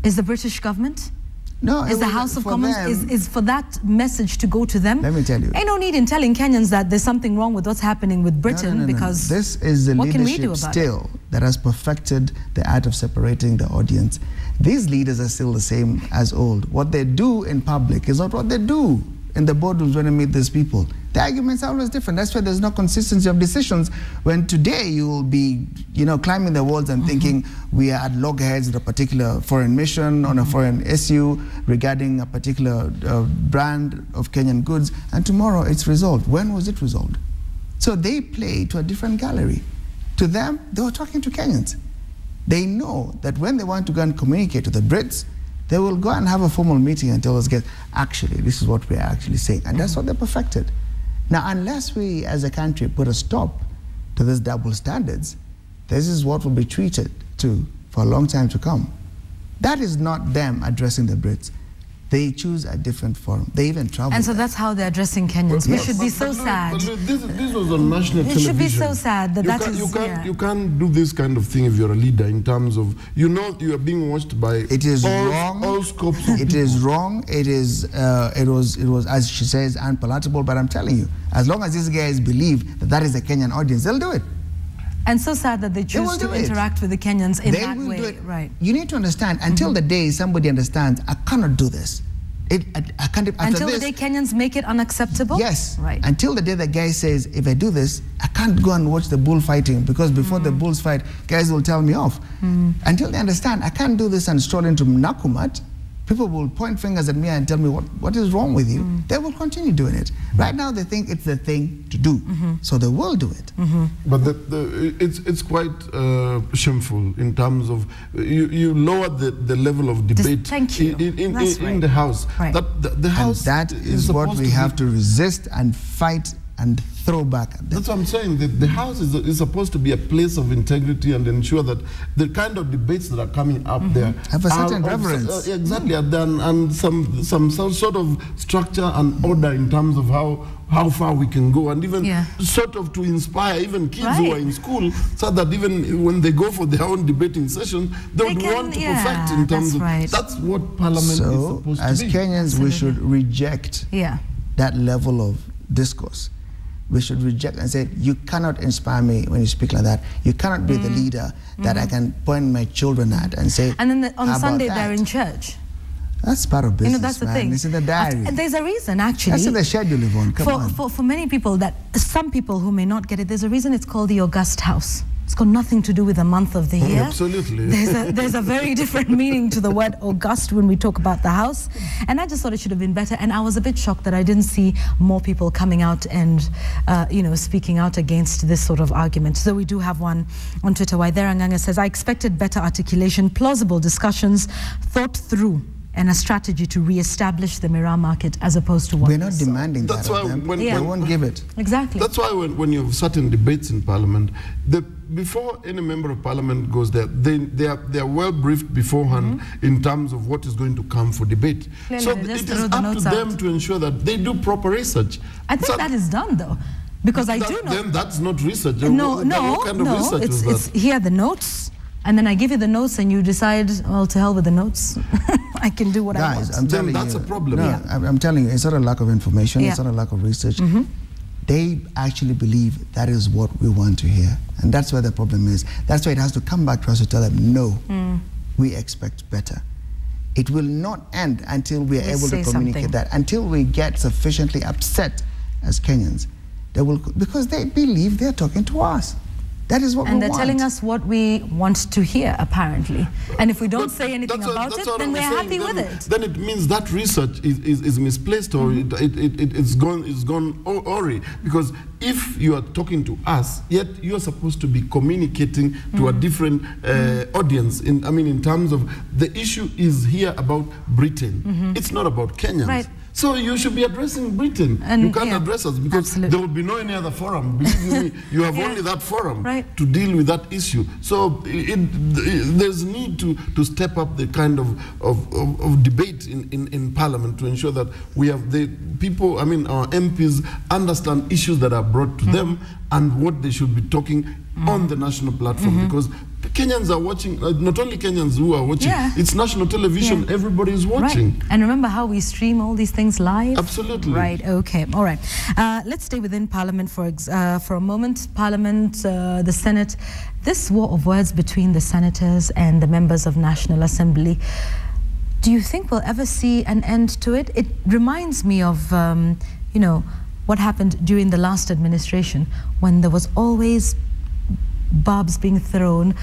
is the British government. No, is the House of Commons, is for that message to go to them? Let me tell you. Ain't no need in telling Kenyans that there's something wrong with what's happening with Britain, because this is the leadership still that has perfected the art of separating the audience. These leaders are still the same as old. What they do in public is not what they do in the boardrooms when they meet these people. The arguments are always different. That's why there's no consistency of decisions. When today you will be, you know, climbing the walls and thinking we are at loggerheads with a particular foreign mission on a foreign issue regarding a particular brand of Kenyan goods, and tomorrow it's resolved. When was it resolved? So they play to a different gallery. To them, they were talking to Kenyans. They know that when they want to go and communicate to the Brits, they will go and have a formal meeting and tell us, actually, this is what we are actually saying. And that's what they perfected. Now, unless we as a country put a stop to these double standards, this is what will be treated to for a long time to come. That is not them addressing the Brits. They choose a different forum. They even travel. And so that's how they're addressing Kenyans. We should be so sad. But this was on national television. It should be so sad that you can't do this kind of thing if you're a leader, in terms of, you know, you are being watched by all scopes of It is wrong. It was, as she says, unpalatable. But I'm telling you, as long as these guys believe that that is the Kenyan audience, they'll do it. And so sad that they choose to interact with the Kenyans in that way. Do it. Right. You need to understand, until the day somebody understands, I cannot do this. I can't. Until the day Kenyans make it unacceptable? Yes. Right. Until the day the guy says, if I do this, I can't go and watch the bull fighting, because before the bulls fight, guys will tell me off. Until they understand, I can't do this and stroll into Nakumat, people will point fingers at me and tell me what is wrong with you. They will continue doing it. Right now they think it's the thing to do, so they will do it. But it's quite shameful in terms of you lower the level of debate in the House. Right. The House, and that is what we have to resist and fight and throw back at them. That's what I'm saying. The House is supposed to be a place of integrity and ensure that the kind of debates that are coming up there have a certain reverence. Exactly, and some sort of structure and order in terms of how far we can go, and even sort of to inspire even kids who are in school, so that even when they go for their own debating session, they would want to perfect in terms of that's what Parliament is supposed to be. As Kenyans, we should reject that level of discourse. We should reject and say, you cannot inspire me when you speak like that. You cannot be the leader that I can point my children at and say, and then on Sunday they're in church. That's part of business, that's the man. thing. It's in the diary. There's a reason, actually. That's in the schedule, Yvonne. Come on. For many people, some people who may not get it, there's a reason it's called the August House. It's got nothing to do with the month of the year. Absolutely. There's a very different meaning to the word August when we talk about the House. And I just thought it should have been better. And I was a bit shocked that I didn't see more people coming out and, speaking out against this sort of argument. So we do have one on Twitter. Waithera Nganga says, I expected better articulation, plausible discussions, thought through, and a strategy to re-establish the Miraa market as opposed to what we're not demanding that. That's why we won't give it. Exactly. That's why when you have certain debates in Parliament, before any member of Parliament goes there, they are well briefed beforehand in terms of what is going to come for debate. Clearly, so it is up to them to ensure that they do proper research. I think that is done though. Because I do know. Then that's not research. No, what kind of research was that? It's here are the notes, and then I give you the notes, and you decide, well, to hell with the notes. I can do what I want. I'm telling that's you, a problem. No, I'm telling you, it's not a lack of information. It's not a lack of research. They actually believe that is what we want to hear, and that's where the problem is. That's why it has to come back to us to tell them, no, we expect better. It will not end until we are able to communicate that, until we get sufficiently upset as Kenyans. They will, because they believe they're talking to us. That is what we want. And they're telling us what we want to hear, apparently. And if we don't say anything about it, then we're happy with it. Then it means that research is misplaced, or it's gone awry. Because if you are talking to us, yet you are supposed to be communicating to a different audience. In terms of the issue is here about Britain. It's not about Kenya. Right. So you should be addressing Britain. And you can't address us because there will be no any other forum. Believe me, you have only that forum to deal with that issue. So there's need to step up the kind of debate in Parliament to ensure that we have the people, our MPs understand issues that are brought to them and what they should be talking on the national platform. Because Kenyans are watching, not only Kenyans who are watching, it's national television, everybody is watching. Right. And remember how we stream all these things live? Absolutely. Right, okay, all right. Let's stay within Parliament for a moment. Parliament, the Senate, this war of words between the senators and the members of National Assembly, do you think we'll ever see an end to it? It reminds me of, what happened during the last administration when there was always barbs being thrown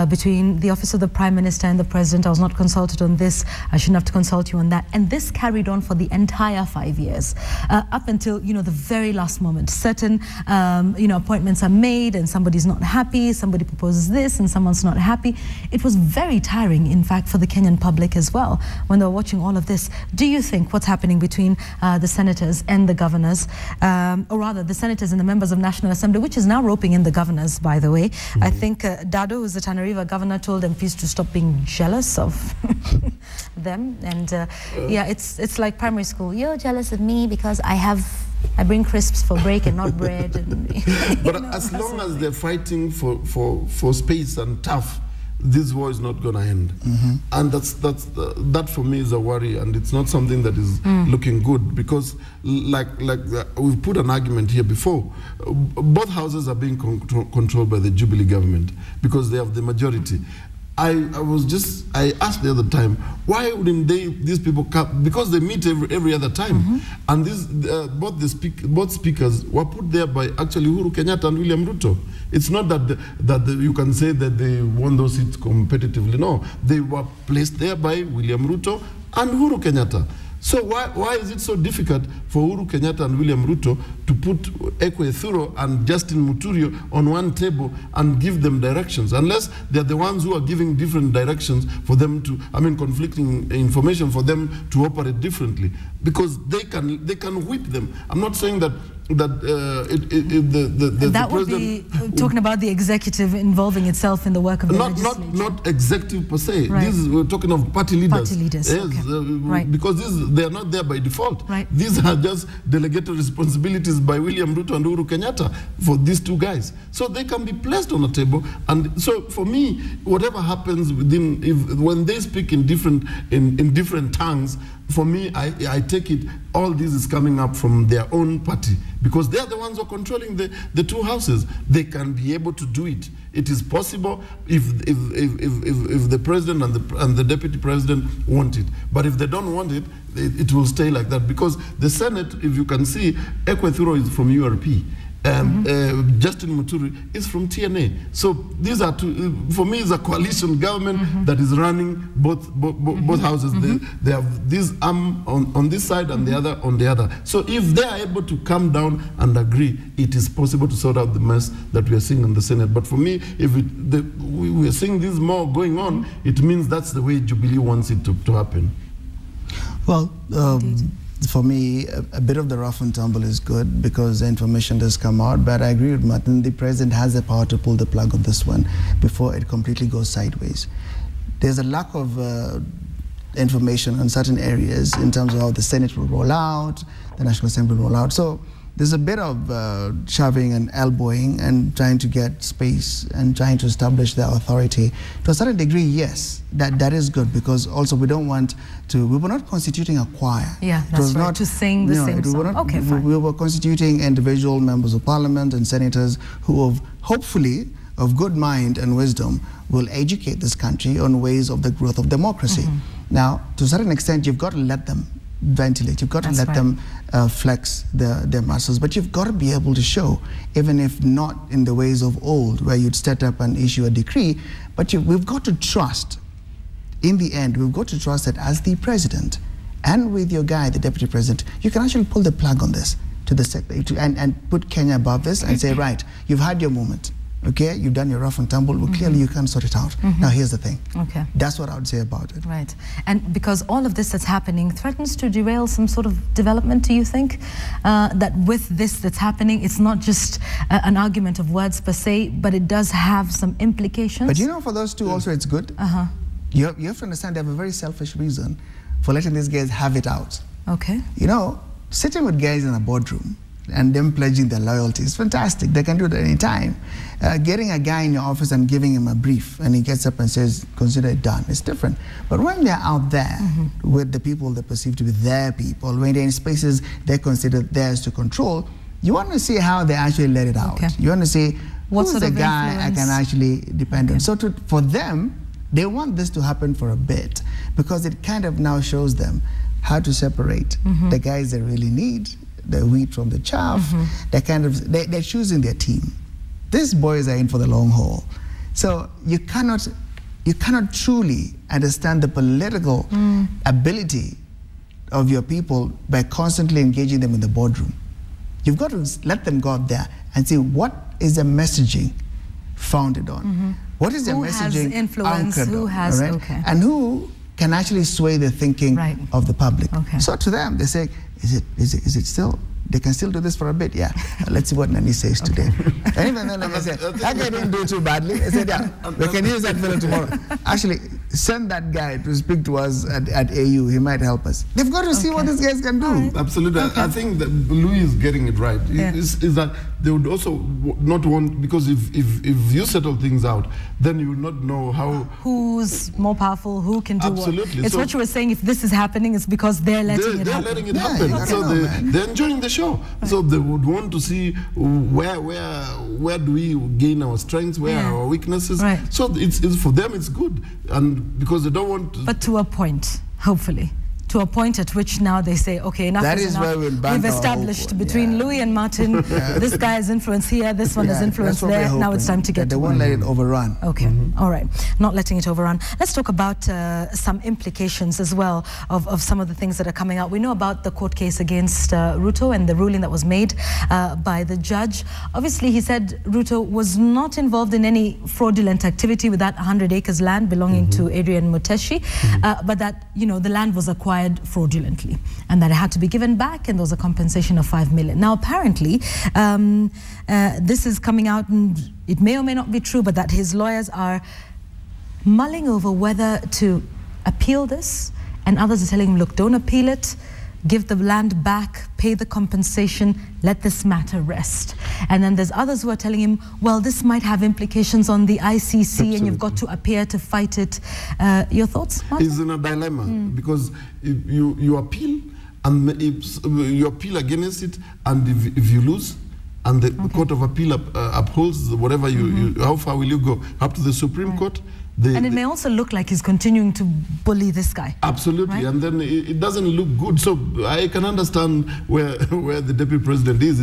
between the office of the Prime Minister and the President. I was not consulted on this. I shouldn't have to consult you on that. And this carried on for the entire 5 years, up until, the very last moment. Certain, appointments are made and somebody's not happy, somebody proposes this and someone's not happy. It was very tiring, in fact, for the Kenyan public as well, when they were watching all of this. Do you think what's happening between the senators and the governors, or rather the senators and the members of National Assembly, which is now roping in the governors, by the way, I think Dado, who's the Tana River governor, told MPs to stop being jealous of them. And it's like primary school. You're jealous of me because I bring crisps for break and not bread. But as long as they're fighting for space and tough, this war is not going to end. And that for me is a worry, and it's not something that is looking good, because we've put an argument here before, both houses are being controlled by the Jubilee government because they have the majority. I asked the other time, why wouldn't these people come? Because they meet every other time. And both speakers were put there by actually Uhuru Kenyatta and William Ruto. It's not that you can say that they won those seats competitively. No, they were placed there by William Ruto and Uhuru Kenyatta. So why is it so difficult for Uhuru Kenyatta and William Ruto to put Ekwe Thuro and Justin Muturio on one table and give them directions? Unless they're the ones who are giving different directions for them to, conflicting information for them to operate differently. Because they can whip them. I'm not saying that the would be talking about the executive involving itself in the work of the legislature. Not executive per se. Right. We're talking of party leaders. Party leaders, yes, okay. Right. Because they are not there by default. Right. These are just delegated responsibilities by William Ruto and Uhuru Kenyatta for these two guys. So they can be placed on a table. And so for me, whatever happens within, when they speak in different tongues, for me, I take it, all this is coming up from their own party because they are the ones who are controlling the two houses. They can be able to do it. It is possible if the president and the deputy president want it. But if they don't want it, it will stay like that because the Senate, if you can see, Ekwe Thuro is from URP. Justin Muturi is from TNA. So these are two, for me, it's a coalition government that is running both houses. They have this arm on this side and the other on the other. So if they are able to come down and agree, it is possible to sort out the mess that we are seeing in the Senate. But for me, if we are seeing this more going on, it means that's the way Jubilee wants it to happen. Well, for me, a bit of the rough and tumble is good because the information does come out, but I agree with Martin, the president has the power to pull the plug on this one before it completely goes sideways. There's a lack of information on certain areas in terms of how the Senate will roll out, the National Assembly will roll out. So there's a bit of shoving and elbowing and trying to get space and trying to establish their authority. To a certain degree, yes, that is good because also we don't want to, we were not constituting a choir. Yeah, that's right, to sing the same song. Okay, fine. We were constituting individual members of parliament and senators who have, hopefully, of good mind and wisdom, will educate this country on ways of the growth of democracy. Now, to a certain extent, you've got to let them ventilate. You've got to let them flex their muscles, but you've got to be able to show, even if not in the ways of old, where you'd set up and issue a decree, but we've got to trust, in the end, we've got to trust that as the president, and with your guy, the deputy president, you can actually pull the plug on this to the sector and put Kenya above this and say, right, you've had your moment. Okay, you've done your rough and tumble. Well, clearly you can't sort it out. Now here's the thing. Okay. That's what I would say about it. Right. And because all of this that's happening threatens to derail some sort of development, do you think? That with this that's happening, it's not just an argument of words per se, but it does have some implications? But you know, for those two also it's good. You have to understand they have a very selfish reason for letting these guys have it out. Okay. You know, sitting with guys in a boardroom and them pledging their loyalty is fantastic. They can do it at any time. Getting a guy in your office and giving him a brief and he gets up and says, consider it done, it's different. But when they're out there with the people they perceive to be their people, when they're in spaces they consider theirs to control, you want to see how they actually let it out. You want to see who's the guy I can actually depend on. So for them, they want this to happen for a bit because it kind of now shows them how to separate the guys they really need, the wheat from the chaff. They're choosing their team. These boys are in for the long haul. So you cannot truly understand the political ability of your people by constantly engaging them in the boardroom. You've got to let them go out there and see what is the messaging founded on. What is the messaging has influence, who has, and who can actually sway the thinking of the public. So to them, they say, is it still, they can still do this for a bit? Yeah. Let's see what Nani says today. And even then, like I said, that guy didn't do too badly. I said, yeah, we can use that fellow tomorrow. Actually, send that guy to speak to us at AU. He might help us. They've got to see what these guys can do. Absolutely. I think that Louis is getting it right. Is that they would also not want, because if you settle things out, then you will not know how... Who's more powerful, who can do Absolutely. what. It's what you were saying, if this is happening, it's because they're letting it happen. They're letting it happen. So they're enjoying the show. So they would want to see where do we gain our strengths, where are our weaknesses. So it's for them it's good, and because they don't want to... But to a point, hopefully. to a point at which now they say, okay, enough That is is enough. where we'll ban We've our established hope. between Louis and Martin, this guy is influence here, this one is influence that's what there. we're Now it's time to hoping, get that to they won't work. let it overrun. Okay, all right. Not letting it overrun. Let's talk about some implications as well of some of the things that are coming out. We know about the court case against Ruto and the ruling that was made by the judge. Obviously, he said Ruto was not involved in any fraudulent activity with that 100 acres land belonging to Adrian Muteshi, but that, you know, the land was acquired fraudulently and that it had to be given back, and there was a compensation of 5 million. Now, apparently, this is coming out, and it may or may not be true, but that his lawyers are mulling over whether to appeal this, and others are telling him, look, don't appeal it, give the land back, pay the compensation, let this matter rest. And then there's others who are telling him, well, this might have implications on the ICC. Absolutely. And you've got to appear to fight it. Your thoughts, Martin? He's in a dilemma because if you appeal, and if you appeal against it, and if you lose, and the Court of Appeal upholds whatever how far will you go? Up to the Supreme Court? And it may also look like he's continuing to bully this guy. Absolutely, right? And then it doesn't look good. So I can understand where the deputy president is.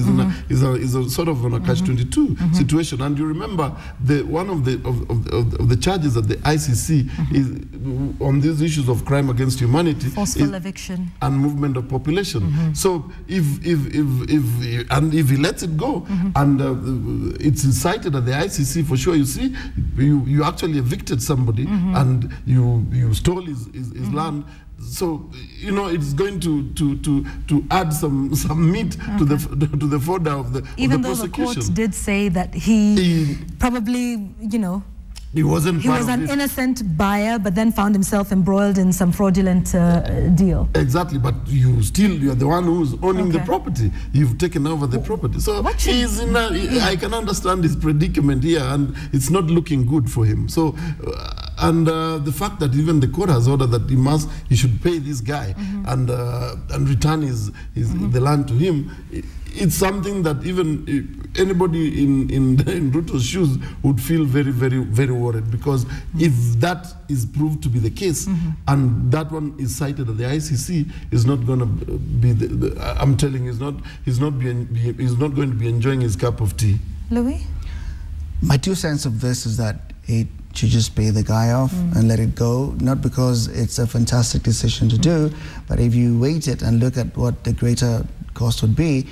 He's a sort of on a catch-22 situation. And you remember one of the charges at the ICC is on these issues of crime against humanity, forceful eviction and movement of population. So if he lets it go and it's incited at the ICC, for sure, you see, you actually evicted somebody and you stole his land. So you know it's going to add some meat to the fodder of the even though prosecution. The court did say that he probably, you know, he was an innocent buyer, but then found himself embroiled in some fraudulent deal. Exactly, but you're the one who's owning the property. You've taken over the property. So he's in I can understand his predicament here, and it's not looking good for him. So, and the fact that even the court has ordered that he should pay this guy and return the land to him. It's something that even anybody in Ruto's shoes would feel very, very, very worried, because if that is proved to be the case and that one is cited at the ICC, is not going to be. I'm telling you, he's not going to be enjoying his cup of tea. Louis, my 2 cents of this is that he should just pay the guy off and let it go. Not because it's a fantastic decision to do, but if you wait it and look at what the greater cost would be.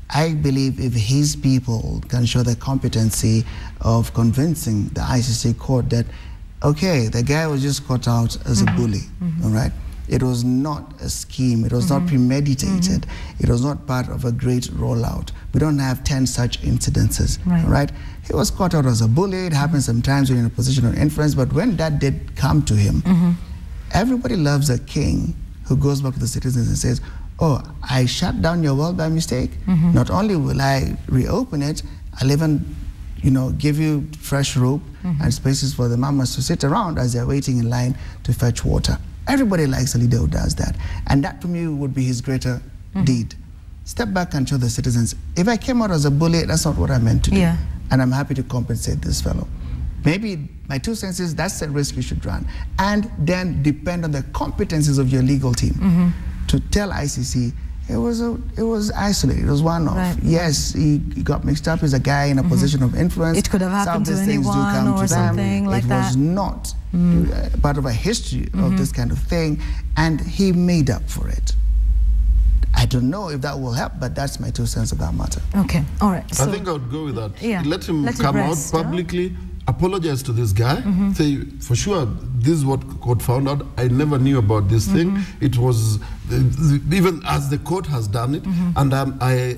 I believe if his people can show the competency of convincing the ICC court that, okay, the guy was just caught out as a bully, all right? It was not a scheme. It was not premeditated. It was not part of a great rollout. We don't have 10 such incidences, right? He was caught out as a bully. It happens sometimes when you're in a position of influence, but when that did come to him, everybody loves a king who goes back to the citizens and says, oh, I shut down your well by mistake. Not only will I reopen it, I'll even, you know, give you fresh rope and spaces for the mamas to sit around as they're waiting in line to fetch water. Everybody likes a leader who does that. And that to me would be his greater deed. Step back and show the citizens, if I came out as a bully, that's not what I meant to do. And I'm happy to compensate this fellow. Maybe my 2 cents is that's the risk you should run. And then depend on the competencies of your legal team. To tell ICC, it was isolated, it was one-off. Yes, he got mixed up, he's a guy in a position of influence. It could have happened to anyone or something like that. It was not part of a history of this kind of thing, and he made up for it. I don't know if that will help, but that's my 2 cents of that matter. Okay, all right. I think I would go with that. Yeah. Let him come out publicly, apologize to this guy, say, for sure, this is what court found out. I never knew about this thing. It was, even as the court has done it, and I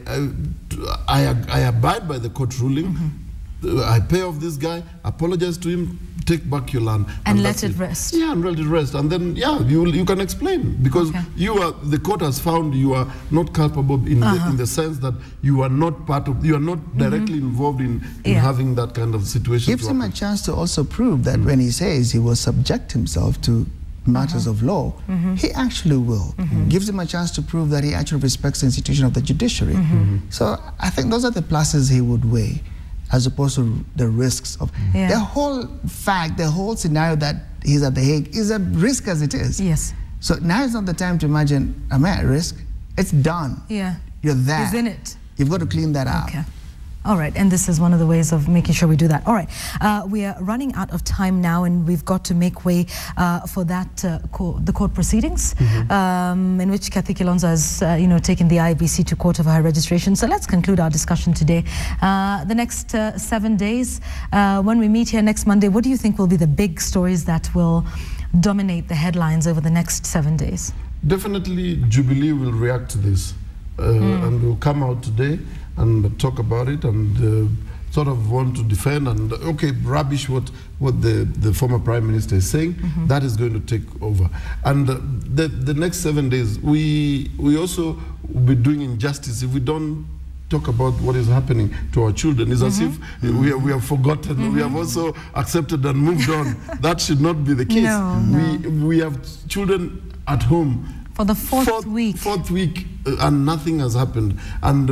abide by the court ruling. I pay off this guy, apologize to him, take back your land. And let it rest. Yeah, and let it rest. And then, yeah, you can explain. Because the court has found you are not culpable in the sense that you are not part of, you are not directly involved in having that kind of situation. Gives him a chance to also prove that when he says he will subject himself to matters of law, he actually will. Gives him a chance to prove that he actually respects the institution of the judiciary. So I think those are the pluses he would weigh, as opposed to the risks of the whole fact, the whole scenario that he's at The Hague is a risk as it is. Yes. So now is not the time to imagine, am I at risk? It's done. Yeah. You're there. He's in it. You've got to clean that up. Okay. All right, and this is one of the ways of making sure we do that. All right, we are running out of time now, and we've got to make way for that the court proceedings, in which Kathy Kilonzo has, taken the IEBC to court over her registration. So let's conclude our discussion today. The next 7 days, when we meet here next Monday, what do you think will be the big stories that will dominate the headlines over the next 7 days? Definitely, Jubilee will react to this, and will come out today and talk about it and sort of want to defend and, rubbish what the former Prime Minister is saying. That is going to take over. And the next 7 days, we also will be doing injustice if we don't talk about what is happening to our children. It's as if we have forgotten. We have also accepted and moved on. That should not be the case. No. We have children at home for the fourth week, and nothing has happened, and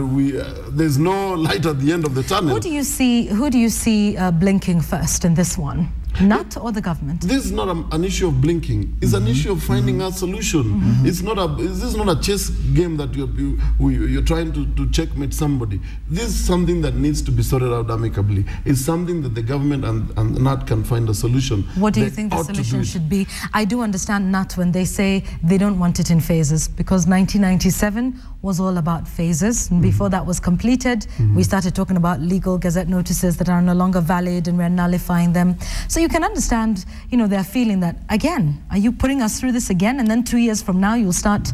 there's no light at the end of the tunnel. Who do you see blinking first in this one? Nut or the government? This is not an issue of blinking. It's an issue of finding a solution. This is not a chess game that you're trying to checkmate somebody. This is something that needs to be sorted out amicably. It's something that the government and NAT can find a solution. What do you think the solution should be? I do understand NAT when they say they don't want it in phases, because 1997 was all about phases. And before that was completed, we started talking about legal gazette notices that are no longer valid, and we're nullifying them. So you can understand, their feeling that, again, are you putting us through this again? And then 2 years from now, you'll start,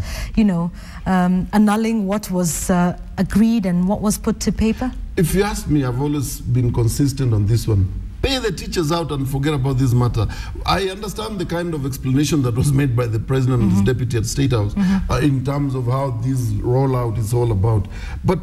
annulling what was agreed and what was put to paper? If you ask me, I've always been consistent on this one. Pay the teachers out and forget about this matter. I understand the kind of explanation that was made by the president and his deputy at State House in terms of how this rollout is all about. But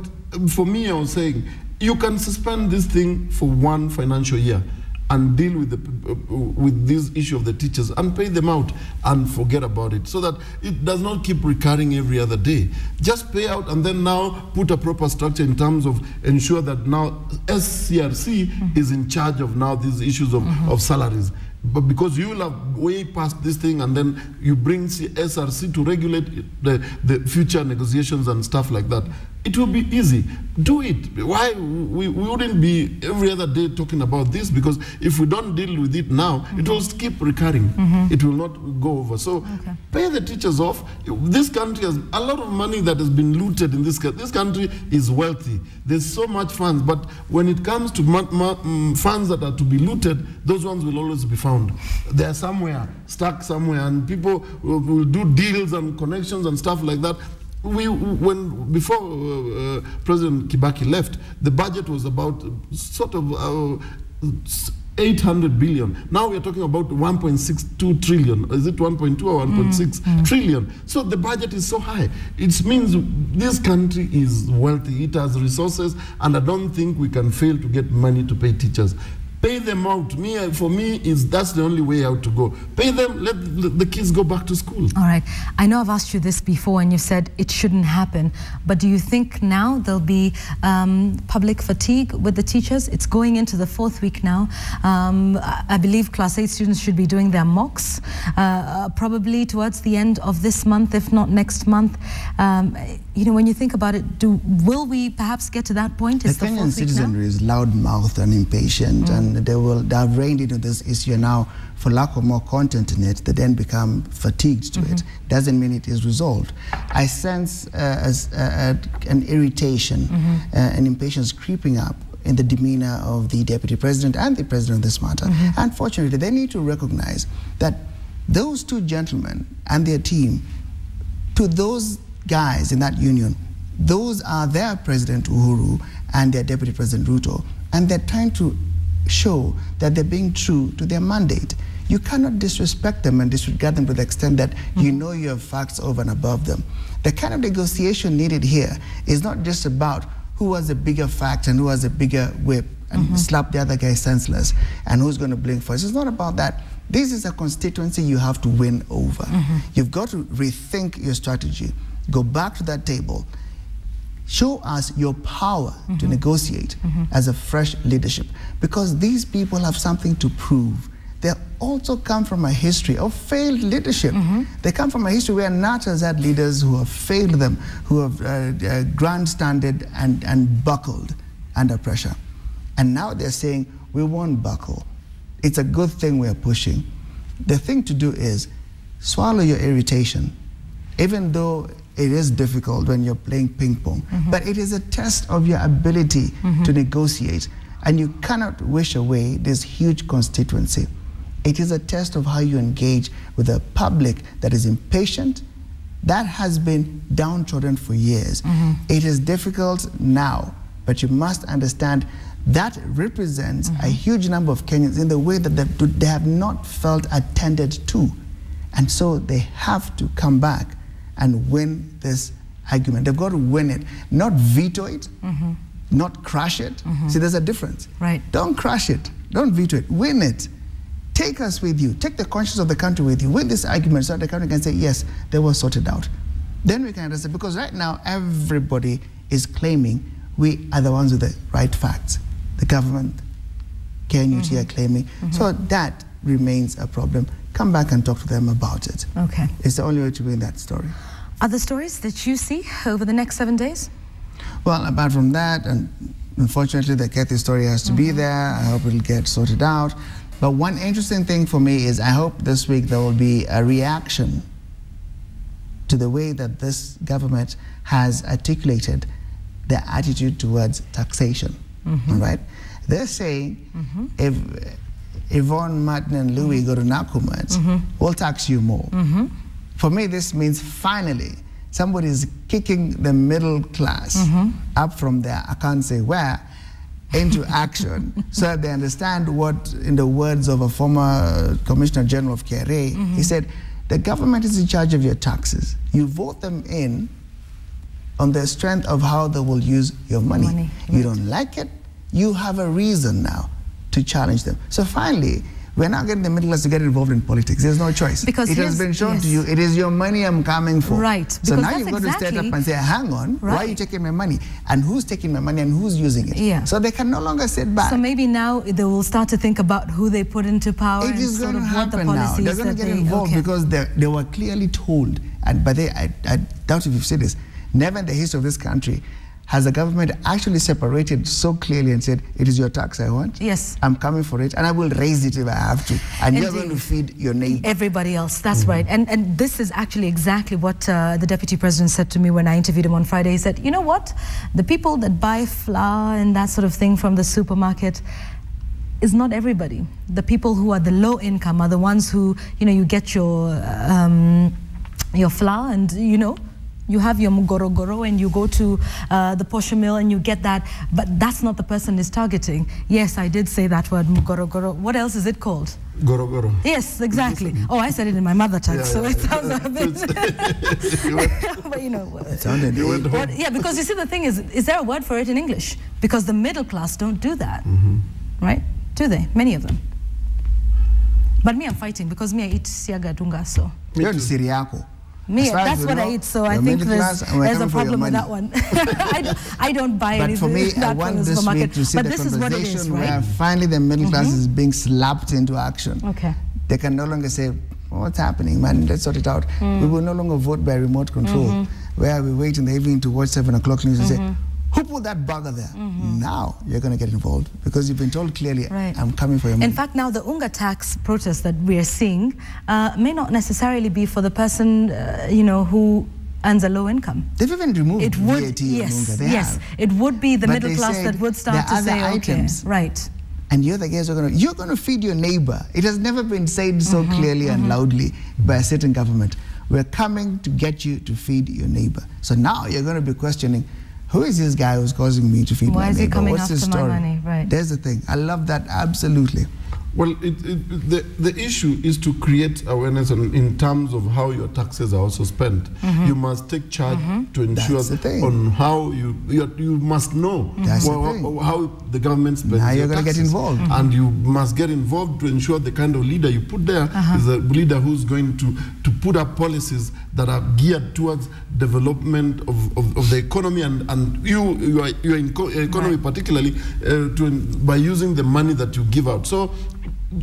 for me, I was saying, you can suspend this thing for 1 financial year and deal with this issue of the teachers and pay them out and forget about it, so that it does not keep recurring every other day. Just pay out and then now put a proper structure in terms of ensure that now SCRC is in charge of now these issues of salaries. But because you will have way past this thing, and then you bring SRC to regulate the future negotiations and stuff like that, it will be easy. Do it. Why we wouldn't be every other day talking about this? Because if we don't deal with it now, it will keep recurring. It will not go over. So pay the teachers off. This country has a lot of money that has been looted in this country. This country is wealthy. There's so much funds, but when it comes to funds that are to be looted, those ones will always be found. They are somewhere, stuck somewhere, and people will do deals and connections and stuff like that. Before President Kibaki left, the budget was about sort of 800 billion. Now we're talking about 1.62 trillion. Is it 1.2 or 1.6 trillion? So the budget is so high. It means this country is wealthy. It has resources, and I don't think we can fail to get money to pay teachers. Pay them out. For me, that's the only way out to go. Pay them, let the kids go back to school. All right. I know I've asked you this before and you said it shouldn't happen, but do you think now there'll be public fatigue with the teachers? It's going into the 4th week now. I believe Class 8 students should be doing their mocks probably towards the end of this month, if not next month. When you think about it, will we perhaps get to that point? The Kenyan citizenry is loud-mouthed and impatient, and they have reined into this issue now. For lack of more content in it, they then become fatigued to it. Doesn't mean it is resolved. I sense an irritation, an impatience creeping up in the demeanor of the Deputy President and the President of this matter. Unfortunately, they need to recognize that those two gentlemen and their team, to those guys in that union, those are their President Uhuru and their Deputy President Ruto, and they're trying to show that they're being true to their mandate. You cannot disrespect them and disregard them to the extent that you know you have facts over and above them. The kind of negotiation needed here is not just about who has a bigger fact and who has a bigger whip and slap the other guy senseless and who's going to blink first. It's not about that. This is a constituency you have to win over. You've got to rethink your strategy. Go back to that table. Show us your power to negotiate as a fresh leadership, because these people have something to prove. they also come from a history of failed leadership. They come from a history where Nato has had leaders who have failed them, who have grandstanded and buckled under pressure. And now they're saying, we won't buckle. It's a good thing we're pushing. The thing to do is swallow your irritation, even though it is difficult when you're playing ping pong. But it is a test of your ability to negotiate. And you cannot wish away this huge constituency. It is a test of how you engage with a public that is impatient, that has been downtrodden for years. It is difficult now, but you must understand that represents a huge number of Kenyans in the way that they have not felt attended to. And so they have to come back and win this argument. They've got to win it, not veto it, not crush it. See, there's a difference. Right. Don't crush it. Don't veto it. Win it. Take us with you. Take the conscience of the country with you. Win this argument so that the country can say, yes, they were sorted out. Then we can understand, because right now everybody is claiming we are the ones with the right facts. The government, KNUT are claiming. So that remains a problem. Come back and talk to them about it. Okay. It's the only way to win that story. Other stories that you see over the next 7 days? Well, apart from that, and unfortunately the Kathy story has to be there. I hope it'll get sorted out. But one interesting thing for me is I hope this week there will be a reaction to the way that this government has articulated their attitude towards taxation. All right? They're saying if Yvonne, Martin, and Louis go to Nakumatt, we'll tax you more. For me, this means finally somebody is kicking the middle class up from there, I can't say where, into action so that they understand what, in the words of a former Commissioner General of KRA, he said, the government is in charge of your taxes. You vote them in on the strength of how they will use your money. You don't like it, you have a reason now to challenge them. So finally, we're not getting the middle class to get involved in politics. There's no choice. Because it has been shown to you, it is your money I'm coming for. Right. So now you've got to stand up and say, hang on, why are you taking my money? And who's taking my money and who's using it? Yeah. So they can no longer sit back. So maybe now they will start to think about who they put into power. It is going to happen now. They're going to get involved because they were clearly told, and but I doubt if you've said this, never in the history of this country has the government actually separated so clearly and said, it is your tax I want. Yes. I'm coming for it, and I will raise it if I have to. And you're going to feed your neighbor. Everybody else, that's right. And this is actually exactly what the Deputy President said to me when I interviewed him on Friday. He said, you know what? The people that buy flour and that sort of thing from the supermarket is not everybody. The people who are the low income are the ones who, you know, you get your flour and, you know, you have your Mugorogoro and you go to the Posho mill and you get that, but that's not the person is targeting. Yes, I did say that word, Mugorogoro. What else is it called? Gorogoro. Yes, exactly. Oh, I said it in my mother tongue, so it sounds a bit... But you know... It sounded... Yeah, because you see, the thing is there a word for it in English? Because the middle class don't do that, right? Do they? Many of them. But me, I'm fighting because me, I eat siaga dunga, so... You're the Siriako. Me, that's what I eat, so I think there's a problem with that one. I don't buy anything. But for me, I want this week to see the conversation where finally the middle class is being slapped into action. Okay. They can no longer say, what's happening, man, let's sort it out. We will no longer vote by remote control, where we wait in the evening to watch 7 o'clock news and say, who put that bugger there? Now you're going to get involved because you've been told clearly, I'm coming for your money. In fact, now the Unga tax protest that we're seeing may not necessarily be for the person, you know, who earns a low income. They've even removed VAT yes, on Unga. Yes, it would be the middle class that would start to say, items. Okay, right. And you're the guys who are you're going to feed your neighbor. It has never been said so clearly and loudly by a certain government. We're coming to get you to feed your neighbor. So now you're going to be questioning, who is this guy who's causing me to feed my neighbor? Why is he coming What's his after story? my money? Right. There's the thing. I love that, absolutely. Well, the issue is to create awareness in terms of how your taxes are also spent. You must take charge to ensure on how you must know how the government spends now your you're going to get involved. And you must get involved to ensure the kind of leader you put there is a leader who's going to put up policies that are geared towards development of the economy and your economy particularly by using the money that you give out. So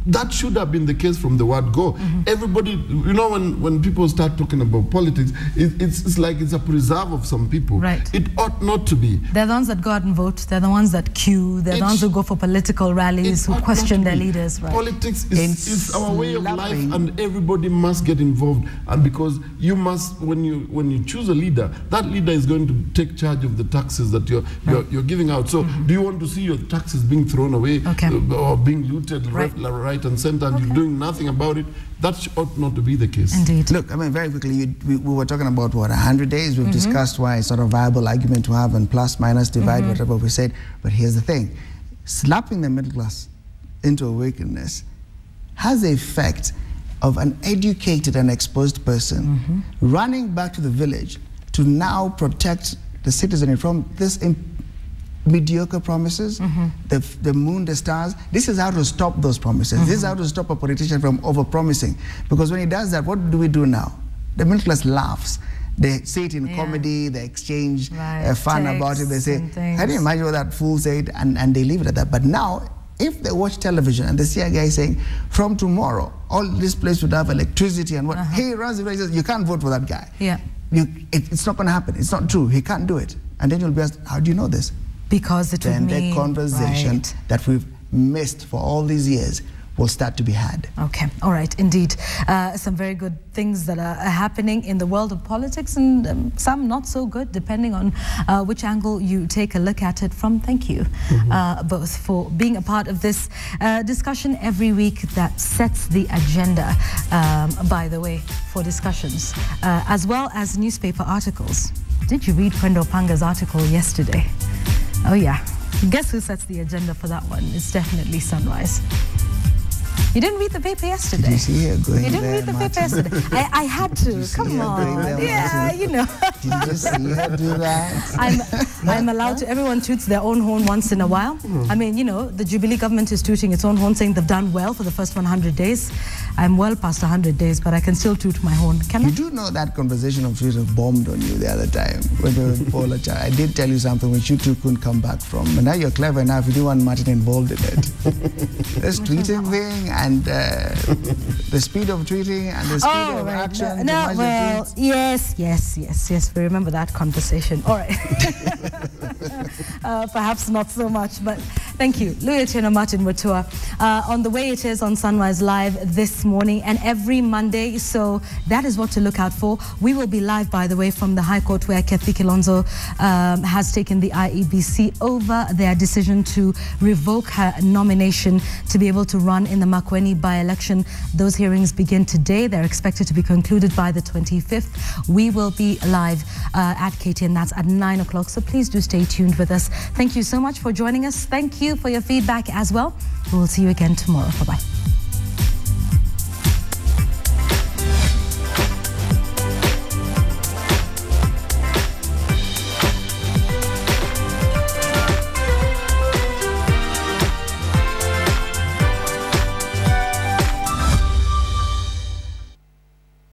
that should have been the case from the word go. Everybody, you know, when people start talking about politics, it's like it's a preserve of some people. Right. It ought not to be. They're the ones that go out and vote. They're the ones that queue. They're the ones who go for political rallies, who question their leaders. Right. Politics is our way of life, and everybody must get involved. And because you must, when you choose a leader, that leader is going to take charge of the taxes that you're giving out. So, do you want to see your taxes being thrown away or being looted right and center, and you're doing nothing about it? That ought not to be the case. Indeed. Look, I mean, very quickly, we were talking about, what, 100 days? We've discussed why it's not a viable argument to have, and plus, minus, divide, whatever we said. But here's the thing. Slapping the middle class into a wickedness has the effect of an educated and exposed person running back to the village to now protect the citizenry from this mediocre promises, the moon, the stars. This is how to stop those promises. This is how to stop a politician from over-promising. Because when he does that, what do we do now? The middle class laughs. They say it in comedy, they exchange fun about it. They say, can you imagine what that fool said? And they leave it at that. But now, if they watch television and they see a guy saying, from tomorrow, all this place would have electricity and what, he runs away and says, you can't vote for that guy. It's not going to happen. It's not true. He can't do it. And then you'll be asked, how do you know this? Because it would mean... the conversation that we've missed for all these years will start to be had. Okay, all right, indeed. Some very good things that are happening in the world of politics, and some not so good, depending on which angle you take a look at it from. Thank you both for being a part of this discussion every week that sets the agenda, by the way, for discussions, as well as newspaper articles. Did you read Prendo Panga's article yesterday? Oh yeah. Guess who sets the agenda for that one? It's definitely Sunrise. You didn't read the paper yesterday. Did you see her going You didn't there, read the paper Martin? yesterday. I had to. Come on. Yeah, you know. Did you see her do that? I'm allowed to. Everyone toots their own horn once in a while. I mean, you know, the Jubilee government is tooting its own horn, saying they've done well for the first 100 days. I'm well past 100 days, but I can still toot my horn. Can I? You do know that conversation of Twitter bombed on you the other time when you were in Paula. I did tell you something which you two couldn't come back from. And now you're clever enough, you do want Martin involved in it. This tweeting thing and the speed of tweeting and the speed of action. No, well, yes. We remember that conversation. All right. Perhaps not so much, but thank you. Luyachena Martin Mutua. On the way it is on Sunrise Live this morning and every Monday, so that is what to look out for. We will be live, by the way, from the High Court, where Kathy Kilonzo has taken the IEBC over their decision to revoke her nomination to be able to run in the Makueni by-election. Those hearings begin today. They're expected to be concluded by the 25th. We will be live at KTN. That's at 9 o'clock, so please do stay tuned with us. Thank you so much for joining us. Thank you for your feedback as well. We will see you again tomorrow. Bye-bye.